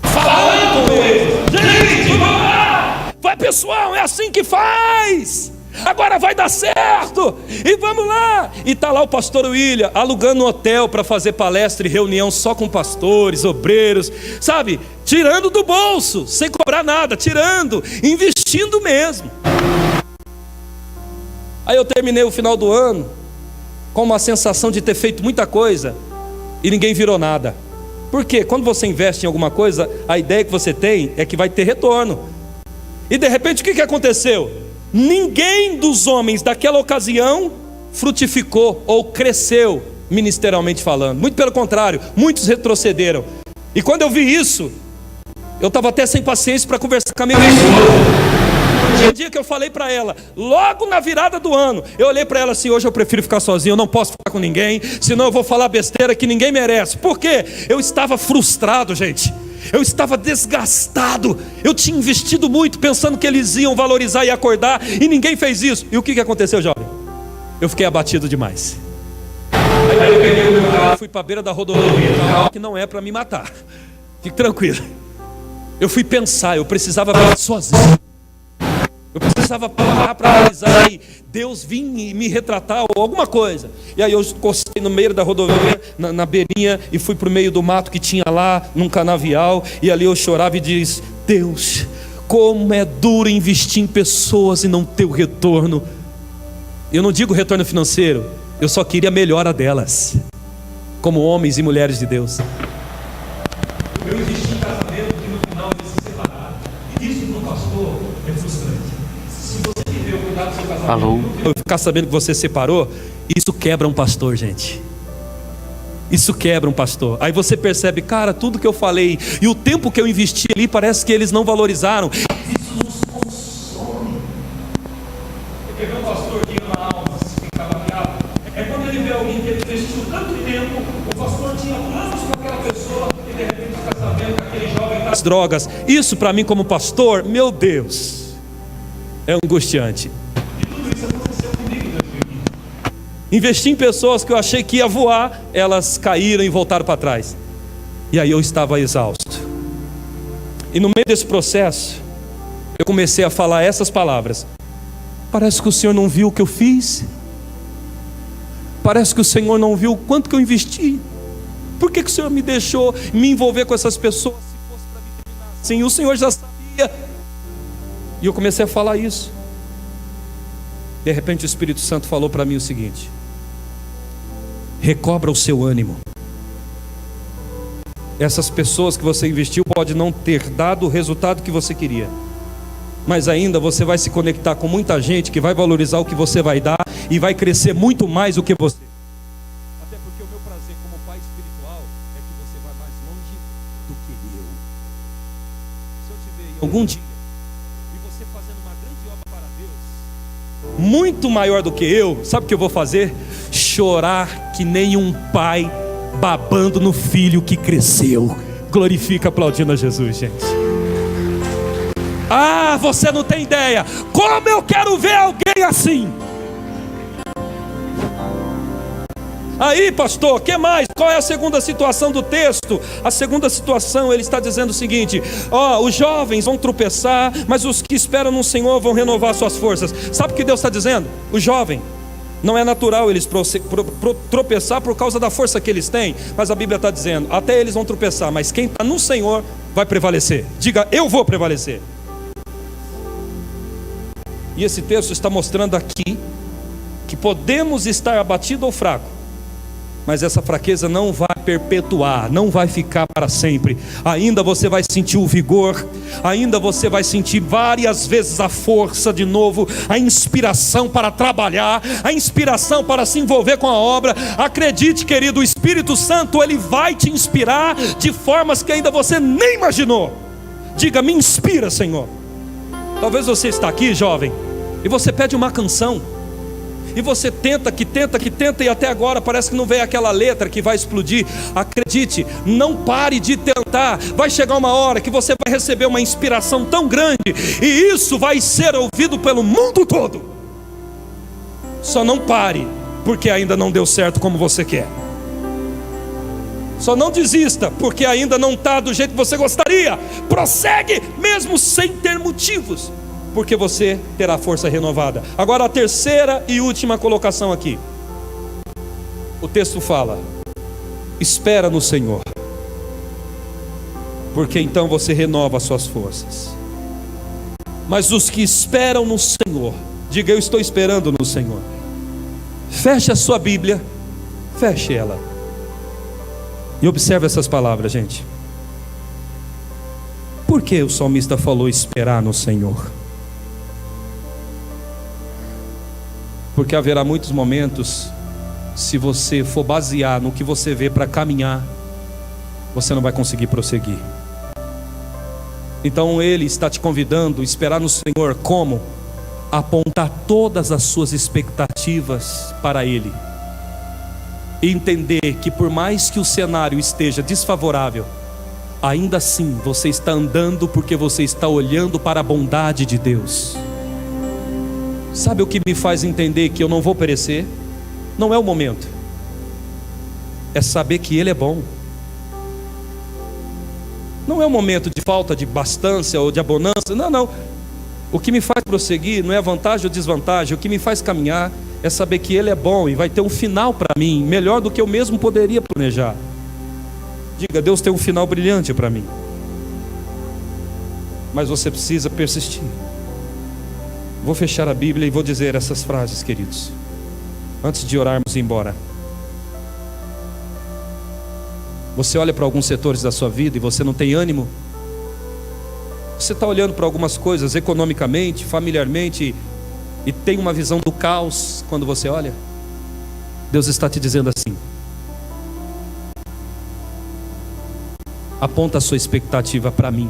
falando com eles. Gente, vamos lá! Vai, pessoal, é assim que faz. Agora vai dar certo, e vamos lá. E está lá o pastor William alugando um hotel para fazer palestra e reunião só com pastores, obreiros, sabe, tirando do bolso, sem cobrar nada, tirando, investindo mesmo. Aí eu terminei o final do ano com uma sensação de ter feito muita coisa e ninguém virou nada. Por quê? Quando você investe em alguma coisa, a ideia que você tem é que vai ter retorno. E de repente o que aconteceu? Ninguém dos homens daquela ocasião frutificou ou cresceu ministerialmente falando. Muito pelo contrário, muitos retrocederam. E quando eu vi isso, eu estava até sem paciência para conversar com a minha esposa. Um dia que eu falei para ela, logo na virada do ano, eu olhei para ela assim: hoje eu prefiro ficar sozinho, eu não posso ficar com ninguém, senão eu vou falar besteira que ninguém merece. Por quê? Eu estava frustrado, gente. Eu estava desgastado. Eu tinha investido muito pensando que eles iam valorizar e acordar, e ninguém fez isso. E o que aconteceu, jovem? Eu fiquei abatido demais. Aí eu peguei o meu carro, fui para a beira da rodovia, que não é para me matar. Fique tranquilo. Eu fui pensar, eu precisava ver sozinho. Eu precisava parar para analisar e Deus vir me retratar ou alguma coisa. E aí eu encostei no meio da rodovia, na beirinha, e fui para o meio do mato que tinha lá, num canavial. E ali eu chorava e disse: Deus, como é duro investir em pessoas e não ter o retorno. Eu não digo retorno financeiro, eu só queria a melhora delas, como homens e mulheres de Deus. Eu investi em casamento que no final eles se separaram. E isso para o pastor é frustrante. Se você viveu cuidar do seu casamento, eu ficar sabendo que você separou, isso quebra um pastor, gente. Isso quebra um pastor. Aí você percebe, cara, tudo que eu falei e o tempo que eu investi ali, parece que eles não valorizaram. Isso nos consome. Você quer ver um pastor que ama almas, fica baqueado? É quando ele vê alguém que ele investiu tanto tempo, o pastor tinha planos com aquela pessoa e de repente está sabendo que aquele jovem está nas drogas. Isso para mim como pastor, meu Deus, é angustiante. E tudo isso aconteceu comigo em 2020. Investi em pessoas que eu achei que ia voar, elas caíram e voltaram para trás. E aí eu estava exausto. E no meio desse processo, eu comecei a falar essas palavras: parece que o Senhor não viu o que eu fiz. Parece que o Senhor não viu o quanto que eu investi. Por que o Senhor me deixou me envolver com essas pessoas? Se fosse para me terminar assim, o Senhor já sabia. E eu comecei a falar isso. De repente o Espírito Santo falou para mim o seguinte: recobra o seu ânimo. Essas pessoas que você investiu pode não ter dado o resultado que você queria, mas ainda você vai se conectar com muita gente que vai valorizar o que você vai dar e vai crescer muito mais do que você. Até porque o meu prazer como pai espiritual é que você vai mais longe do que eu. Se eu te ver em algum dia e você fazendo uma grande obra para Deus, muito maior do que eu, sabe o que eu vou fazer? Chorar que nem um pai babando no filho que cresceu. Glorifica aplaudindo a Jesus, gente. Ah, você não tem ideia como eu quero ver alguém assim. Aí, pastor, o que mais? Qual é a segunda situação do texto? A segunda situação, ele está dizendo o seguinte: os jovens vão tropeçar, mas os que esperam no Senhor vão renovar suas forças. Sabe o que Deus está dizendo? O jovem, não é natural eles tropeçar por causa da força que eles têm, mas a Bíblia está dizendo, até eles vão tropeçar, mas quem está no Senhor vai prevalecer. Diga, eu vou prevalecer. E esse texto está mostrando aqui que podemos estar abatido ou fraco, mas essa fraqueza não vai perpetuar, não vai ficar para sempre. Ainda você vai sentir o vigor, ainda você vai sentir várias vezes a força de novo, a inspiração para trabalhar, a inspiração para se envolver com a obra. Acredite, querido, o Espírito Santo, ele vai te inspirar de formas que ainda você nem imaginou. Diga, me inspira, Senhor. Talvez você está aqui, jovem, e você pede uma canção, e você tenta, e até agora parece que não veio aquela letra que vai explodir. Acredite, não pare de tentar. Vai chegar uma hora que você vai receber uma inspiração tão grande, e isso vai ser ouvido pelo mundo todo. Só não pare, porque ainda não deu certo como você quer. Só não desista, porque ainda não está do jeito que você gostaria. Prossegue, mesmo sem ter motivos, porque você terá força renovada. Agora a terceira e última colocação aqui. O texto fala: espera no Senhor, porque então você renova as suas forças. Mas os que esperam no Senhor, diga: eu estou esperando no Senhor. Feche a sua Bíblia, feche ela, e observe essas palavras, gente. Por que o salmista falou esperar no Senhor? Porque haverá muitos momentos, se você for basear no que você vê para caminhar, você não vai conseguir prosseguir. Então Ele está te convidando a esperar no Senhor. Como? Apontar todas as suas expectativas para Ele, e entender que por mais que o cenário esteja desfavorável, ainda assim você está andando porque você está olhando para a bondade de Deus. Sabe o que me faz entender que eu não vou perecer? Não é o momento, é saber que Ele é bom. Não é um momento de falta de bastância ou de abundância, não. O que me faz prosseguir não é vantagem ou desvantagem. O que me faz caminhar é saber que Ele é bom e vai ter um final para mim, melhor do que eu mesmo poderia planejar. Diga: Deus tem um final brilhante para mim. Mas você precisa persistir. Vou fechar a Bíblia e vou dizer essas frases, queridos, antes de orarmos e ir embora. Você olha para alguns setores da sua vida e você não tem ânimo. Você está olhando para algumas coisas economicamente, familiarmente, e tem uma visão do caos quando você olha. Deus está te dizendo assim: aponta a sua expectativa para mim.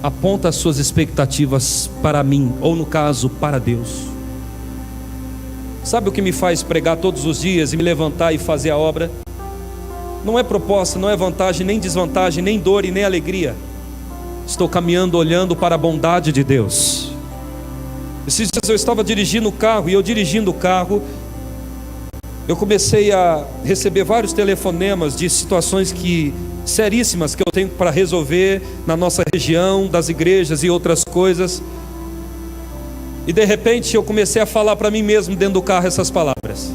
Aponta as suas expectativas para mim, ou no caso, para Deus. Sabe o que me faz pregar todos os dias e me levantar e fazer a obra? Não é proposta, não é vantagem, nem desvantagem, nem dor e nem alegria. Estou caminhando olhando para a bondade de Deus. Esses dias eu estava dirigindo o carro, e eu dirigindo o carro, eu comecei a receber vários telefonemas de situações seríssimas que eu tenho para resolver na nossa região, das igrejas e outras coisas. E de repente eu comecei a falar para mim mesmo dentro do carro essas palavras: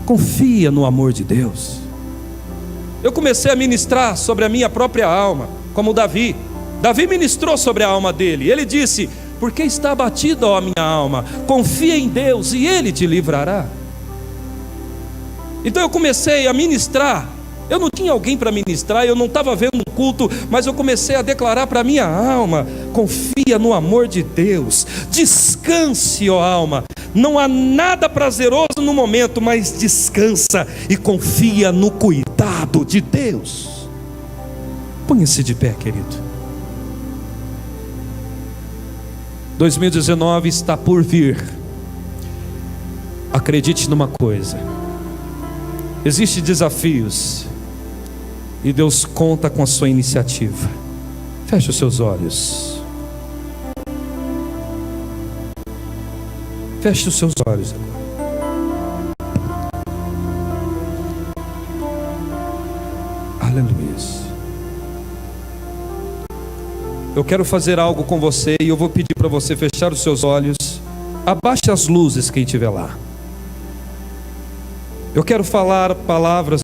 confia no amor de Deus. Eu comecei a ministrar sobre a minha própria alma, como Davi ministrou sobre a alma dele. Ele disse: porque está abatida, ó minha alma, confia em Deus e Ele te livrará. Então eu comecei a ministrar. Eu não tinha alguém para ministrar, eu não estava vendo um culto, mas eu comecei a declarar para a minha alma: confia no amor de Deus, descanse, ó alma. Não há nada prazeroso no momento, mas descansa e confia no cuidado de Deus. Ponha-se de pé, querido. 2019 está por vir. Acredite numa coisa: existem desafios e Deus conta com a sua iniciativa. Feche os seus olhos. Feche os seus olhos agora. Aleluia. Eu quero fazer algo com você e eu vou pedir para você fechar os seus olhos. Abaixe as luzes, quem estiver lá. Eu quero falar palavras